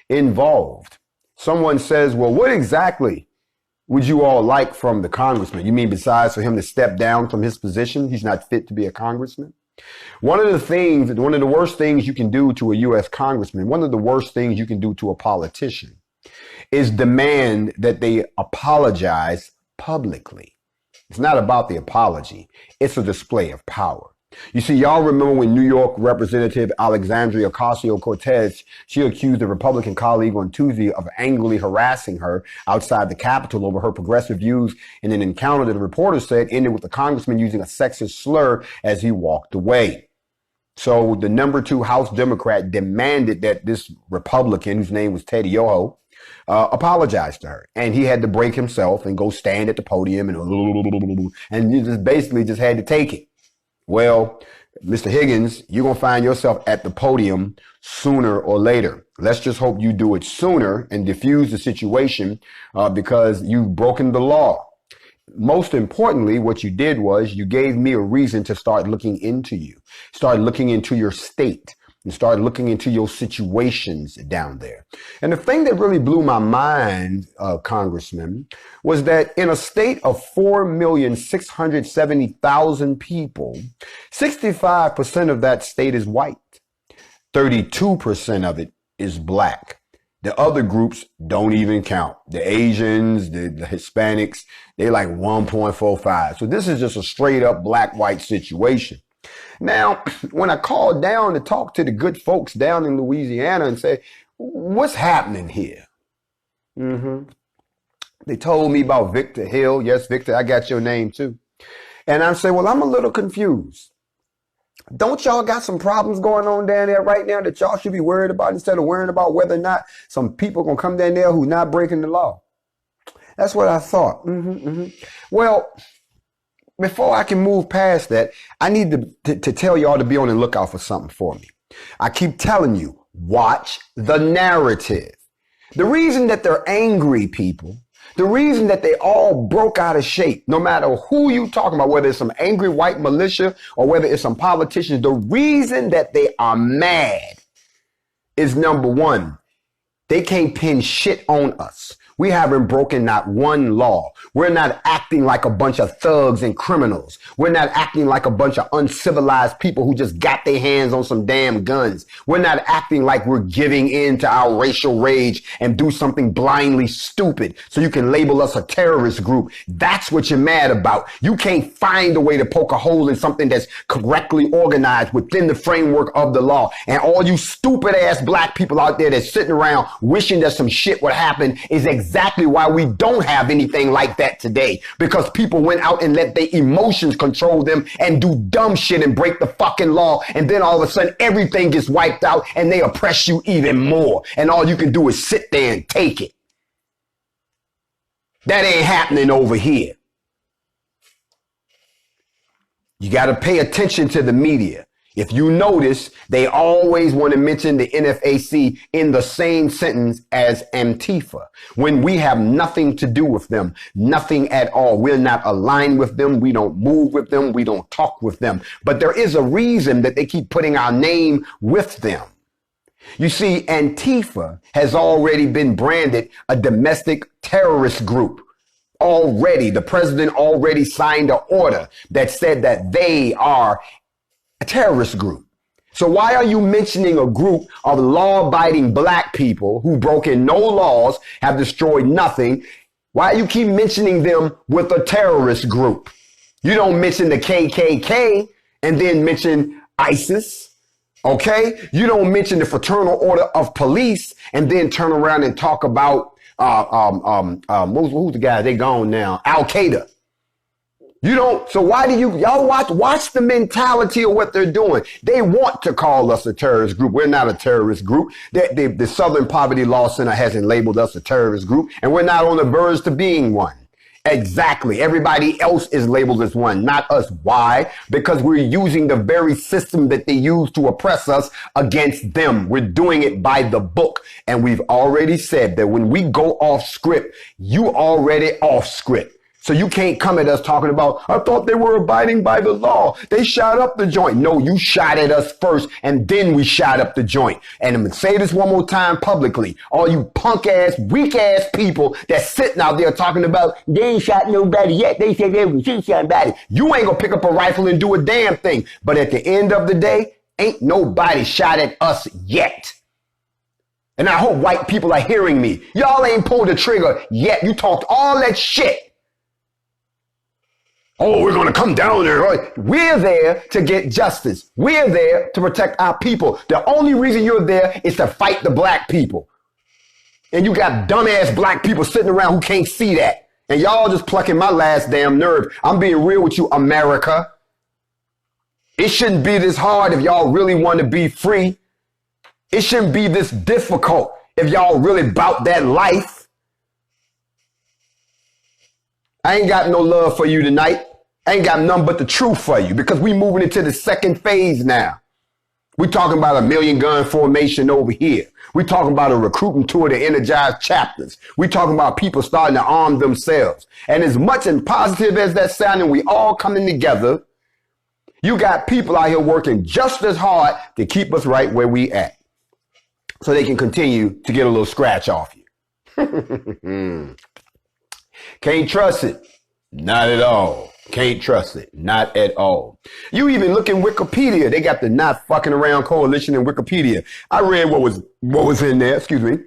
involved. Someone says, well, what exactly would you all like from the congressman? You mean besides for him to step down from his position? He's not fit to be a congressman? One of the worst things you can do to a U.S. congressman, one of the worst things you can do to a politician is demand that they apologize publicly. It's not about the apology. It's a display of power. You see, y'all remember when New York Representative Alexandria Ocasio-Cortez, she accused a Republican colleague on Tuesday of angrily harassing her outside the Capitol over her progressive views in an encounter that the reporter said ended with the congressman using a sexist slur as he walked away. So the number 2 House Democrat demanded that this Republican, whose name was Teddy Yoho, apologize to her. And he had to break himself and go stand at the podium and you just basically just had to take it. Well, Mr. Higgins, you're going to find yourself at the podium sooner or later. Let's just hope you do it sooner and diffuse the situation because you've broken the law. Most importantly, what you did was you gave me a reason to start looking into you, start looking into your state, and start looking into your situations down there. And the thing that really blew my mind, Congressman, was that in a state of 4,670,000 people, 65% of that state is white. 32% of it is black. The other groups don't even count. The Asians, the Hispanics, they're like 1.45. So this is just a straight up black-white situation. Now, when I called down to talk to the good folks down in Louisiana and say, what's happening here? They told me about Victor Hill. Yes, Victor, I got your name too. And I say, well, I'm a little confused. Don't y'all got some problems going on down there right now that y'all should be worried about instead of worrying about whether or not some people going to come down there who's not breaking the law? That's what I thought. Well, before I can move past that, I need to tell y'all to be on the lookout for something for me. I keep telling you, watch the narrative. The reason that they're angry people, the reason that they all broke out of shape, no matter who you talking about, whether it's some angry white militia or whether it's some politicians, the reason that they are mad is number 1. They can't pin shit on us. We haven't broken not one law. We're not acting like a bunch of thugs and criminals. We're not acting like a bunch of uncivilized people who just got their hands on some damn guns. We're not acting like we're giving in to our racial rage and do something blindly stupid so you can label us a terrorist group. That's what you're mad about. You can't find a way to poke a hole in something that's correctly organized within the framework of the law. And all you stupid ass black people out there that's sitting around wishing that some shit would happen is exactly why we don't have anything like that today. Because people went out and let their emotions control them and do dumb shit and break the fucking law. And then all of a sudden everything gets wiped out and they oppress you even more. And all you can do is sit there and take it. That ain't happening over here. You got to pay attention to the media. If you notice, they always want to mention the NFAC in the same sentence as Antifa, when we have nothing to do with them, nothing at all. We're not aligned with them. We don't move with them. We don't talk with them. But there is a reason that they keep putting our name with them. You see, Antifa has already been branded a domestic terrorist group. Already, the president already signed an order that said that they are a terrorist group. So why are you mentioning a group of law-abiding black people who broken no laws, have destroyed nothing? Why you keep mentioning them with a terrorist group? You don't mention the KKK and then mention ISIS, okay? You don't mention the Fraternal Order of Police and then turn around and talk about, who's the guy? They gone now. Al-Qaeda. You don't, so why do y'all watch the mentality of what they're doing? They want to call us a terrorist group. We're not a terrorist group. The Southern Poverty Law Center hasn't labeled us a terrorist group, and we're not on the verge to being one. Exactly. Everybody else is labeled as one, not us. Why? Because we're using the very system that they use to oppress us against them. We're doing it by the book. And we've already said that when we go off script, you already off script. So you can't come at us talking about, I thought they were abiding by the law. They shot up the joint. No, you shot at us first, and then we shot up the joint. And I'm going to say this one more time publicly. All you punk ass, weak ass people that's sitting out there talking about, they ain't shot nobody yet. They said they were shoot somebody. You ain't going to pick up a rifle and do a damn thing. But at the end of the day, ain't nobody shot at us yet. And I hope white people are hearing me. Y'all ain't pulled the trigger yet. You talked all that shit. Oh, we're going to come down there. We're there to get justice. We're there to protect our people. The only reason you're there is to fight the black people. And you got dumbass black people sitting around who can't see that. And y'all just plucking my last damn nerve. I'm being real with you, America. It shouldn't be this hard if y'all really want to be free. It shouldn't be this difficult if y'all really about that life. I ain't got no love for you tonight. I ain't got nothing but the truth for you because we moving into the second phase now. We talking about a 1,000,000 gun formation over here. We talking about a recruiting tour to energize chapters. We talking about people starting to arm themselves. And as much and positive as that sounding, we all coming together. You got people out here working just as hard to keep us right where we at, so they can continue to get a little scratch off you. Can't trust it. Not at all. Can't trust it. Not at all. You even look in Wikipedia. They got the Not Fucking Around Coalition in Wikipedia. I read what was in there. Excuse me.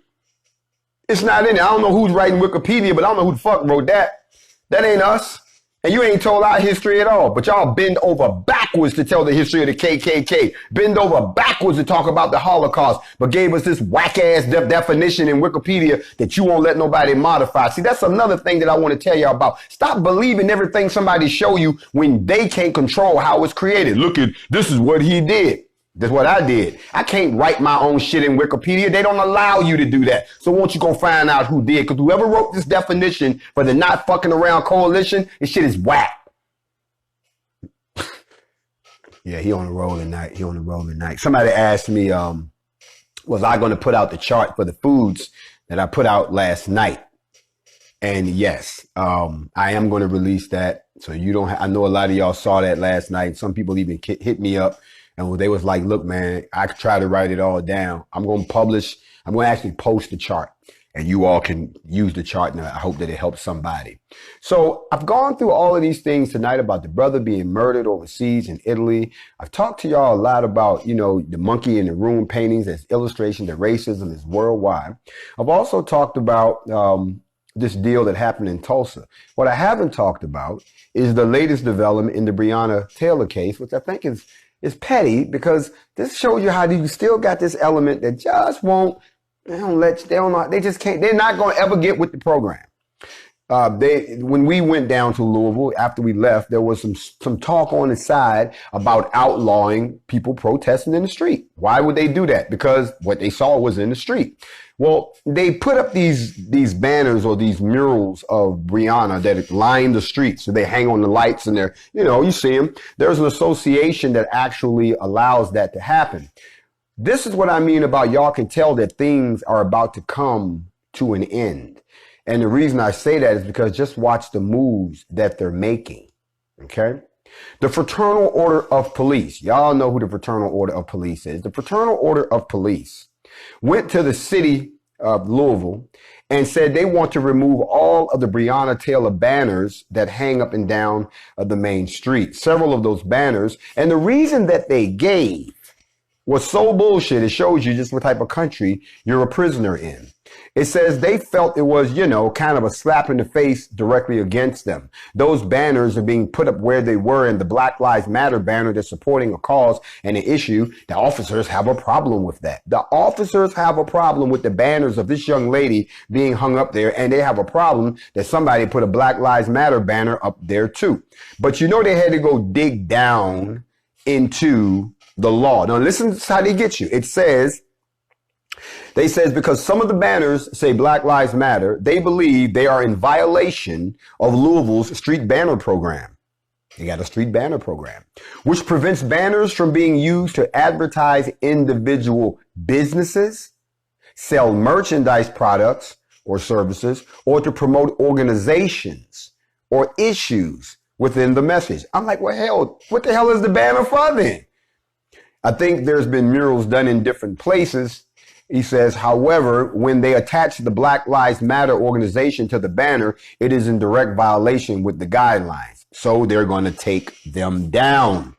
It's not in there. I don't know who's writing Wikipedia, but I don't know who the fuck wrote that. That ain't us. And you ain't told our history at all. But y'all bend over backwards to tell the history of the KKK. Bend over backwards to talk about the Holocaust. But gave us this whack-ass definition in Wikipedia that you won't let nobody modify. See, that's another thing that I want to tell y'all about. Stop believing everything somebody show you when they can't control how it's created. Look at, this is what he did. That's what I did. I can't write my own shit in Wikipedia. They don't allow you to do that. So won't you go find out who did? Because whoever wrote this definition for the Not Fucking Around Coalition, this shit is whack. Yeah, he on a roll tonight. He on a roll tonight. Somebody asked me, was I going to put out the chart for the foods that I put out last night? And yes, I am going to release that. So you don't. I know a lot of y'all saw that last night. Some people even hit me up And they was like, look, man, I could try to write it all down. I'm going to actually post the chart. And you all can use the chart, and I hope that it helps somebody. So I've gone through all of these things tonight about the brother being murdered overseas in Italy. I've talked to y'all a lot about, the monkey in the room paintings as illustration that racism is worldwide. I've also talked about this deal that happened in Tulsa. What I haven't talked about is the latest development in the Breonna Taylor case, which I think is petty, because this shows you how you still got this element that just won't. They're not going to ever get with the program. When we went down to Louisville after we left, there was some talk on the side about outlawing people protesting in the street. Why would they do that? Because what they saw was in the street. Well, they put up these banners or these murals of Breonna that line the streets. So they hang on the lights and they're, you see them. There's an association that actually allows that to happen. This is what I mean about y'all can tell that things are about to come to an end. And the reason I say that is because just watch the moves that they're making. Okay. The Fraternal Order of Police. Y'all know who the Fraternal Order of Police is. The Fraternal Order of Police went to the city of Louisville and said they want to remove all of the Breonna Taylor banners that hang up and down the main street. Several of those banners. And the reason that they gave was so bullshit. It shows you just what type of country you're a prisoner in. It says they felt it was, kind of a slap in the face directly against them. Those banners are being put up where they were, and the Black Lives Matter banner that's supporting a cause and an issue. The officers have a problem with that. The officers have a problem with the banners of this young lady being hung up there, and they have a problem that somebody put a Black Lives Matter banner up there too. But they had to go dig down into the law. Now listen to how they get you. It says, because some of the banners say Black Lives Matter, they believe they are in violation of Louisville's street banner program. They got a street banner program, which prevents banners from being used to advertise individual businesses, sell merchandise products or services, or to promote organizations or issues within the message. I'm like, well, hell, what the hell is the banner for then? I think there's been murals done in different places. He says, however, when they attach the Black Lives Matter organization to the banner, it is in direct violation with the guidelines. So they're going to take them down.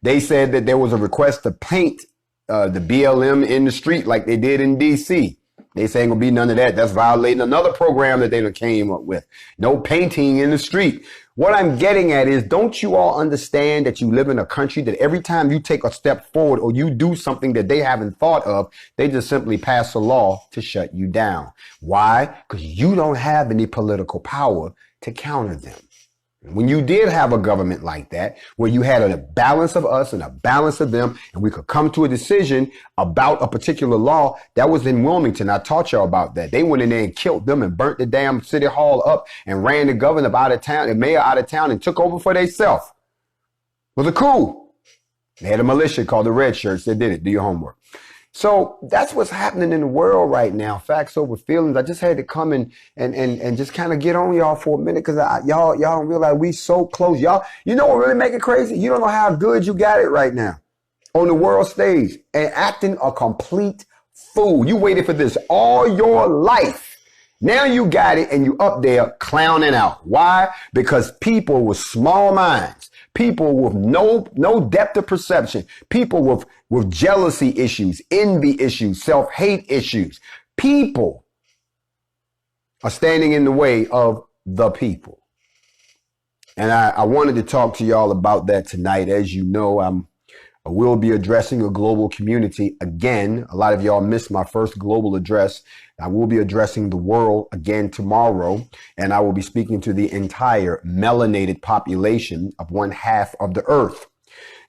They said that there was a request to paint the BLM in the street like they did in D.C. They say ain't gonna be none of that. That's violating another program that they done came up with. No painting in the street. What I'm getting at is, don't you all understand that you live in a country that every time you take a step forward or you do something that they haven't thought of, they just simply pass a law to shut you down. Why? Because you don't have any political power to counter them. When you did have a government like that, where you had a balance of us and a balance of them, and we could come to a decision about a particular law, that was in Wilmington. I taught y'all about that. They went in there and killed them and burnt the damn city hall up and ran the governor out of town, the mayor out of town, and took over for themselves. It was a coup. They had a militia called the Red Shirts that did it. Do your homework. So that's what's happening in the world right now. Factz Ova Feelingz. I just had to come and just kind of get on y'all for a minute, because y'all don't realize we so close. Y'all, you know what really make it crazy? You don't know how good you got it right now on the world stage and acting a complete fool. You waited for this all your life. Now you got it and you up there clowning out. Why? Because people with small minds, people with no depth of perception, people with jealousy issues, envy issues, self-hate issues, people are standing in the way of the people. And I wanted to talk to y'all about that tonight. As you know, I will be addressing a global community again. A lot of y'all missed my first global address. I will be addressing the world again tomorrow, and I will be speaking to the entire melanated population of 1/2 of the earth.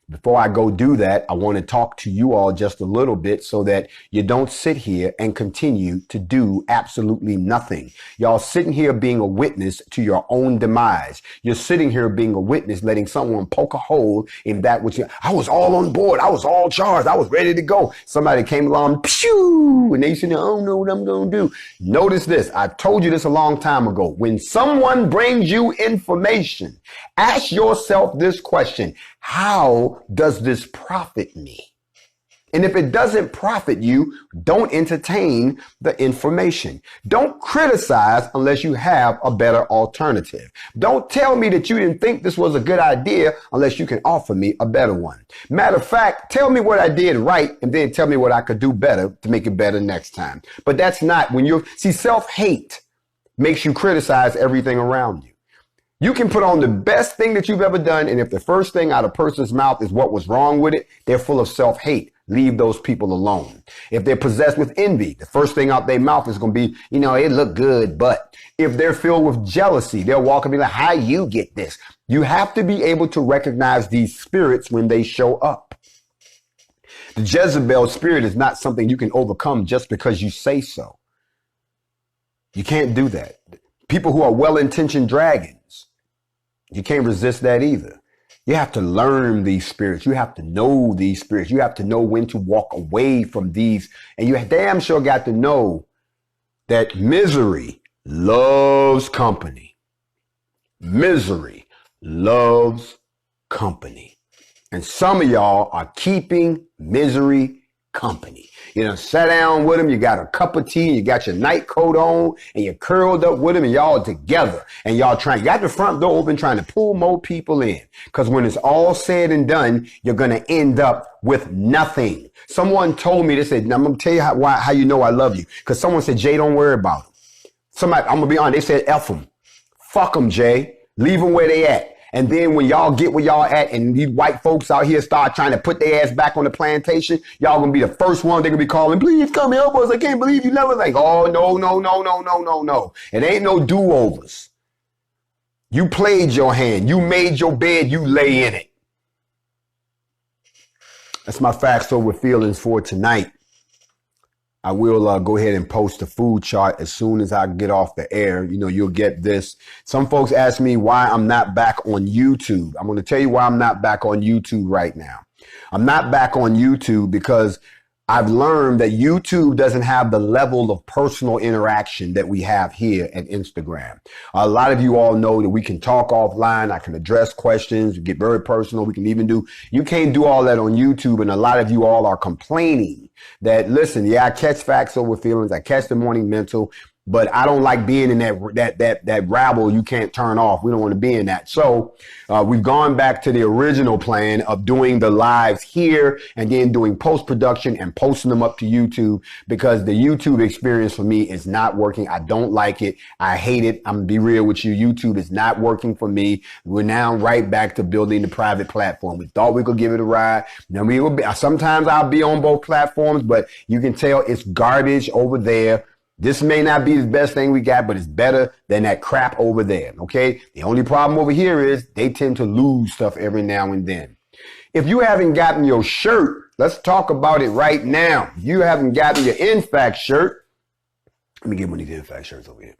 Before I go do that, I want to talk to you all just a little bit so that you don't sit here and continue to do absolutely nothing. Y'all sitting here being a witness to your own demise. You're sitting here being a witness, letting someone poke a hole in that which I was all on board. I was all charged. I was ready to go. Somebody came along, pew, and they said, I don't know what I'm going to do. Notice this. I told you this a long time ago. When someone brings you information, ask yourself this question. How does this profit me? And if it doesn't profit you, don't entertain the information. Don't criticize unless you have a better alternative. Don't tell me that you didn't think this was a good idea unless you can offer me a better one. Matter of fact, tell me what I did right and then tell me what I could do better to make it better next time. But that's not when self-hate makes you criticize everything around you. You can put on the best thing that you've ever done, and if the first thing out of a person's mouth is what was wrong with it, they're full of self-hate. Leave those people alone. If they're possessed with envy, the first thing out their mouth is going to be, it looked good, but if they're filled with jealousy, they'll walk and be like, how you get this? You have to be able to recognize these spirits when they show up. The Jezebel spirit is not something you can overcome just because you say so. You can't do that. People who are well-intentioned dragons, you can't resist that either. You have to learn these spirits. You have to know these spirits. You have to know when to walk away from these. And you damn sure got to know that misery loves company. Misery loves company. And some of y'all are keeping misery company. Sat down with them, you got a cup of tea, you got your night coat on, and you curled up with them, and y'all together, and you got the front door open trying to pull more people in. Because when it's all said and done, you're going to end up with nothing. Someone told me, they said, I'm going to tell you how you know I love you. Because someone said, Jay, don't worry about them. Somebody, I'm going to be honest, they said, F them. Fuck them, Jay. Leave them where they at. And then when y'all get where y'all at and these white folks out here start trying to put their ass back on the plantation, y'all gonna be the first one they're gonna be calling, please come help us. I can't believe you never oh, no. It ain't no do-overs. You played your hand. You made your bed. You lay in it. That's my Factz Ova Feelingz for tonight. I will go ahead and post the food chart as soon as I get off the air. You'll get this. Some folks ask me why I'm not back on YouTube. I'm going to tell you why I'm not back on YouTube right now. I'm not back on YouTube because I've learned that YouTube doesn't have the level of personal interaction that we have here at Instagram. A lot of you all know that we can talk offline. I can address questions, get very personal. We can even you can't do all that on YouTube. And a lot of you all are complaining that, listen, I catch Factz Ova Feelingz. I catch the morning mental, but I don't like being in that rabble you can't turn off. We don't want to be in that. So we've gone back to the original plan of doing the lives here and then doing post-production and posting them up to YouTube, because the YouTube experience for me is not working. I don't like it. I hate it. I'm going to be real with you. YouTube is not working for me. We're now right back to building the private platform. We thought we could give it a ride. Now sometimes I'll be on both platforms, but you can tell it's garbage over there. This may not be the best thing we got, but it's better than that crap over there, okay? The only problem over here is they tend to lose stuff every now and then. If you haven't gotten your shirt, let's talk about it right now. If you haven't gotten your Nfac shirt, let me get one of these Nfac shirts over here.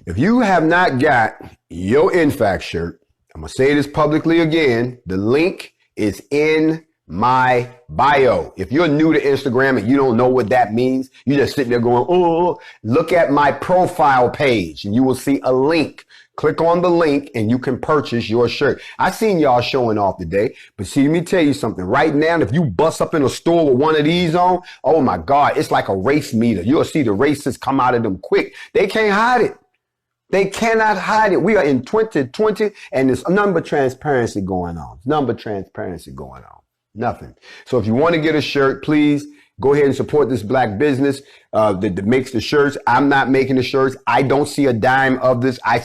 If you have not got your Nfac shirt, I'm going to say this publicly again. The link is in my bio. If you're new to Instagram and you don't know what that means, you just sitting there going, oh, look at my profile page and you will see a link. Click on the link and you can purchase your shirt. I seen y'all showing off today, but see, let me tell you something. Right now, if you bust up in a store with one of these on, oh my God, it's like a race meter. You'll see the races come out of them quick. They can't hide it. They cannot hide it. We are in 2020 and there's nothing but transparency going on. Nothing. So if you want to get a shirt, please go ahead and support this black business that makes the shirts. I'm not making the shirts. I don't see a dime of this. I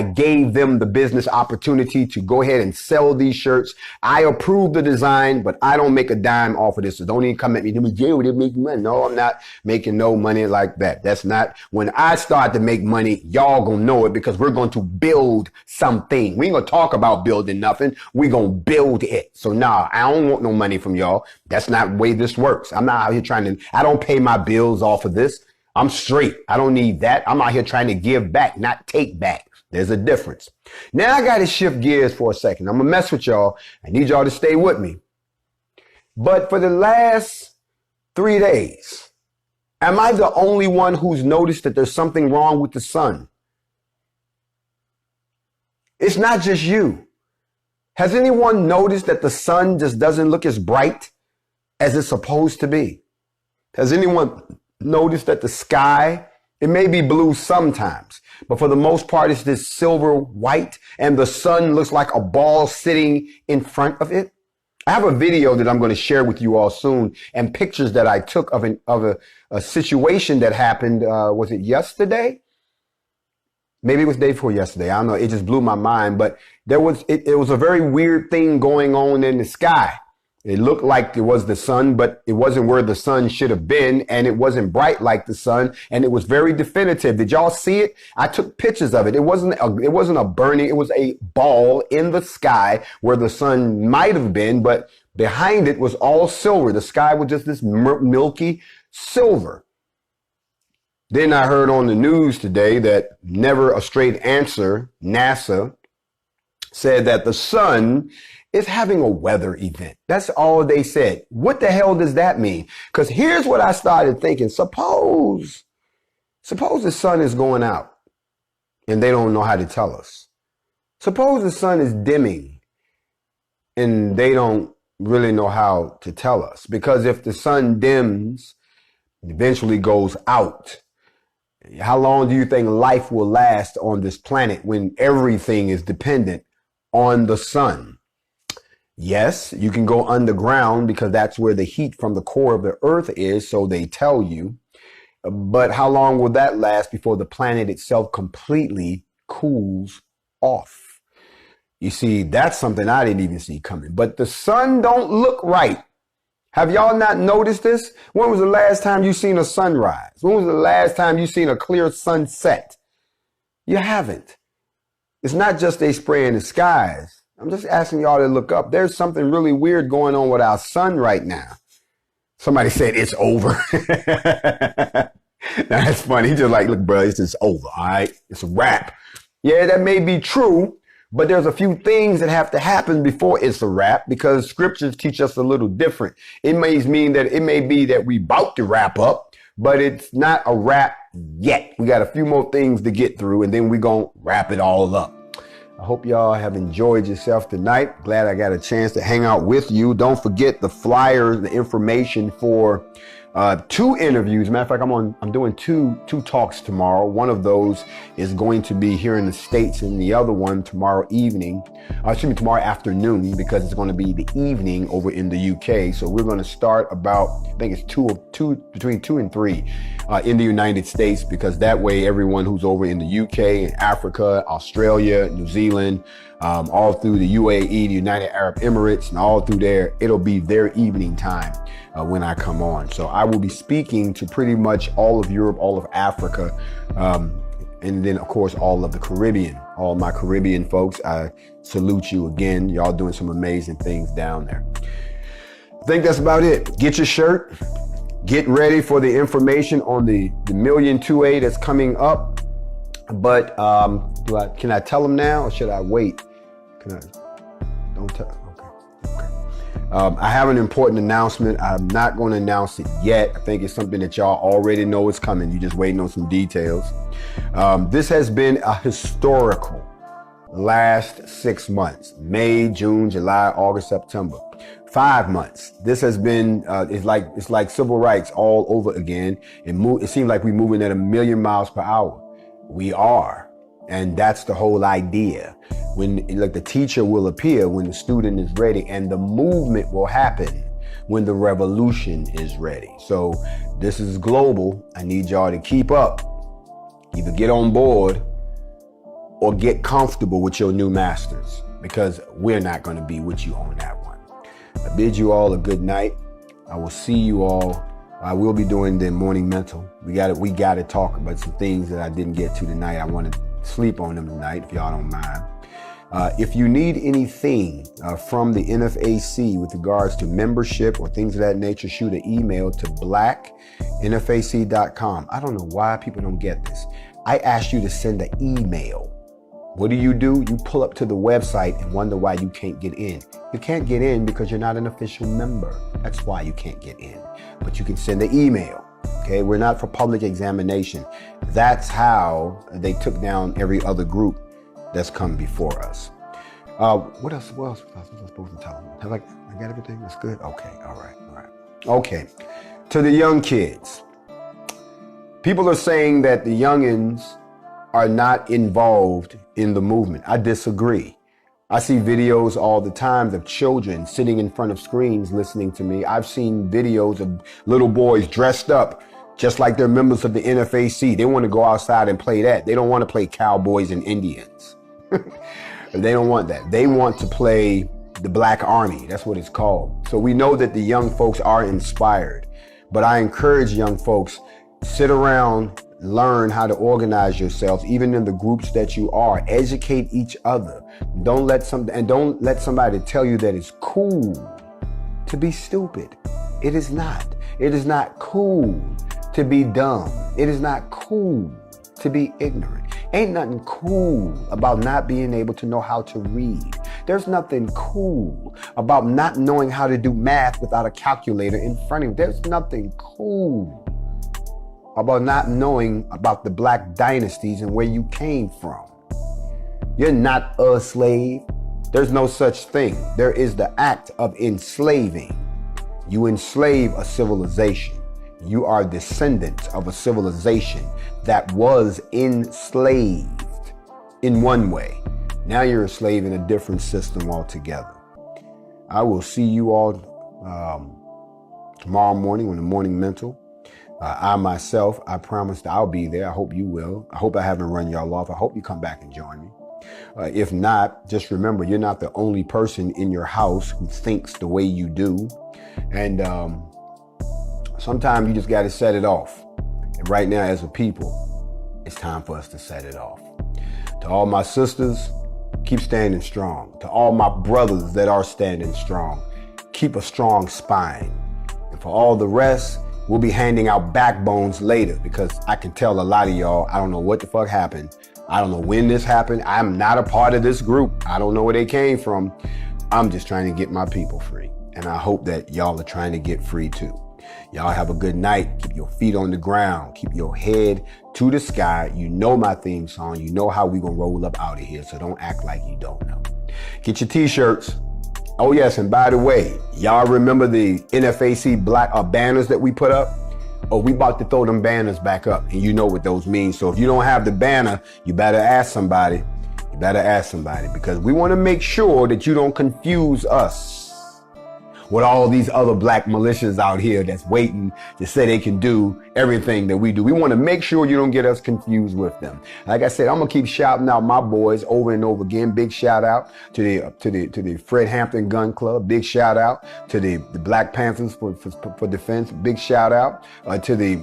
gave them the business opportunity to go ahead and sell these shirts. I approve the design, but I don't make a dime off of this. So don't even come at me. Jay, would it make money? No, I'm not making no money like that. That's not, when I start to make money, y'all gonna know it, because we're going to build something. We ain't gonna talk about building nothing. We gonna build it. So nah, I don't want no money from y'all. That's not the way this works. I'm not out here I don't pay my bills off of this. I'm straight. I don't need that. I'm out here trying to give back, not take back. There's a difference. Now I got to shift gears for a second. I'm going to mess with y'all. I need y'all to stay with me. But for the last 3 days, am I the only one who's noticed that there's something wrong with the sun? It's not just you. Has anyone noticed that the sun just doesn't look as bright as it's supposed to be? Has anyone noticed that the sky, it may be blue sometimes, but for the most part, it's this silver white, and the sun looks like a ball sitting in front of it? I have a video that I'm going to share with you all soon, and pictures that I took of a situation that happened, was it yesterday? Maybe it was the day before yesterday. I don't know. It just blew my mind. But it was a very weird thing going on in the sky. It looked like it was the sun, but it wasn't where the sun should have been. And it wasn't bright like the sun. And it was very definitive. Did y'all see it? I took pictures of it. It wasn't a burning. It was a ball in the sky where the sun might have been, but behind it was all silver. The sky was just this milky silver. Then I heard on the news today that Never a Straight Answer, NASA, said that the sun is having a weather event. That's all they said. What the hell does that mean? Because here's what I started thinking. Suppose the sun is going out and they don't know how to tell us. Suppose the sun is dimming and they don't really know how to tell us. Because if the sun dims, it eventually goes out. How long do you think life will last on this planet when everything is dependent on the sun? Yes, you can go underground because that's where the heat from the core of the earth is, so they tell you. But how long will that last before the planet itself completely cools off? You see, that's something I didn't even see coming. But the sun don't look right. Have y'all not noticed this? When was the last time you seen a sunrise? When was the last time you seen a clear sunset? You haven't. It's not just they spray in the skies. I'm just asking y'all to look up. There's something really weird going on with our sun right now. Somebody said it's over. Now, that's funny. He's just like, look, bro, it's just over. All right. It's a wrap. Yeah, that may be true. But there's a few things that have to happen before it's a wrap, because scriptures teach us a little different. It may be that we about to wrap up, but it's not a wrap yet. We got a few more things to get through, and then we're going to wrap it all up. I hope y'all have enjoyed yourself tonight. Glad I got a chance to hang out with you. Don't forget the flyers, the information for 2 interviews. Matter of fact, I'm doing two talks tomorrow. One of those is going to be here in the States, and the other one tomorrow afternoon, because it's going to be the evening over in the UK. So we're going to start about, I think it's between 2 and 3 in the United States, because that way everyone who's over in the UK and Africa, Australia, New Zealand, all through the UAE, the United Arab Emirates, and all through there, it'll be their evening time when I come on. So I will be speaking to pretty much all of Europe, all of Africa, and then, of course, all of the Caribbean. All my Caribbean folks, I salute you again. Y'all doing some amazing things down there. I think that's about it. Get your shirt. Get ready for the information on the $1,280,000 that's coming up. But can I tell them now, or should I wait? Don't tell. Okay. I have an important announcement. I'm not going to announce it yet. I think it's something that y'all already know is coming. You're just waiting on some details. This has been a historical last 6 months: May, June, July, August, September. 5 months. This has been, it's like civil rights all over again. It seems like we're moving at 1,000,000 miles per hour. We are. And that's the whole idea. When, like, the teacher will appear when the student is ready, and the movement will happen when the revolution is ready. So this is global. I need y'all to keep up. Either get on board or get comfortable with your new masters, because we're not going to be with you on that one. I bid you all a good night. I will see you all. I will be doing the morning mental. We got to talk about some things that I didn't get to tonight. I want to sleep on them tonight, if y'all don't mind. If you need anything from the NFAC with regards to membership or things of that nature, shoot an email to blacknfac.com. I don't know why people don't get this. I asked you to send an email. What do? You pull up to the website and wonder why you can't get in. You can't get in because you're not an official member. That's why you can't get in. But you can send an email. Okay, we're not for public examination. That's how they took down every other group that's come before us. What else was I supposed to tell them? I got everything? That's good? Okay, all right. Okay, to the young kids. People are saying that the youngins are not involved in the movement. I disagree. I see videos all the time of children sitting in front of screens listening to me. I've seen videos of little boys dressed up just like they're members of the NFAC. They want to go outside and play that. They don't want to play cowboys and Indians. They don't want that. They want to play the Black Army. That's what it's called. So we know that the young folks are inspired. But I encourage young folks, sit around, learn how to organize yourselves, even in the groups that you are. Educate each other. Don't let somebody tell you that it's cool to be stupid. It is not. It is not cool to be dumb. It is not cool to be ignorant. Ain't nothing cool about not being able to know how to read. There's nothing cool about not knowing how to do math without a calculator in front of you. There's nothing cool about not knowing about the black dynasties and where you came from. You're not a slave. There's no such thing. There is the act of enslaving. You enslave a civilization. You are descendants of a civilization that was enslaved in one way. Now you're a slave in a different system altogether. I will see you all tomorrow morning on the Morning Mental. I myself, I promised I'll be there. I hope you will. I hope I haven't run y'all off. I hope you come back and join me. If not, just remember, you're not the only person in your house who thinks the way you do. And sometimes you just got to set it off. And right now, as a people, it's time for us to set it off. To all my sisters, keep standing strong. To all my brothers that are standing strong, keep a strong spine. And for all the rest, we'll be handing out backbones later, because I can tell a lot of y'all, I don't know what the fuck happened. I don't know when this happened. I'm not a part of this group. I don't know where they came from. I'm just trying to get my people free. And I hope that y'all are trying to get free too. Y'all have a good night. Keep your feet on the ground. Keep your head to the sky. You know my theme song. You know how we gonna roll up out of here. So don't act like you don't know. Get your t-shirts. Oh yes, and by the way, y'all remember the NFAC black banners that we put up? Oh, we about to throw them banners back up, and you know what those mean. So if you don't have the banner, you better ask somebody. You better ask somebody, because we want to make sure that you don't confuse us with all these other black militias out here that's waiting to say they can do everything that we do. We want to make sure you don't get us confused with them. Like I said, I'm gonna keep shouting out my boys over and over again. Big shout out to the Fred Hampton Gun Club. Big shout out to the Black Panthers for defense. Big shout out to the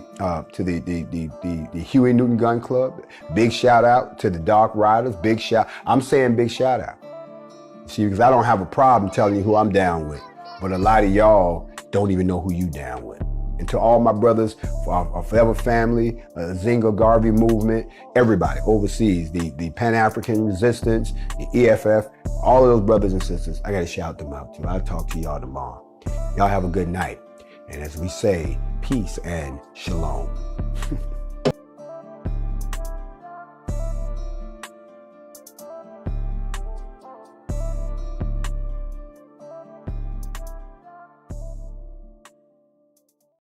Huey Newton Gun Club. Big shout out to the Dark Riders. I'm saying big shout out. See, because I don't have a problem telling you who I'm down with. But a lot of y'all don't even know who you down with. And to all my brothers, our Forever Family, Zinga Garvey movement, everybody overseas, the Pan-African Resistance, the EFF, all of those brothers and sisters, I got to shout them out too. I'll talk to y'all tomorrow. Y'all have a good night. And as we say, peace and shalom.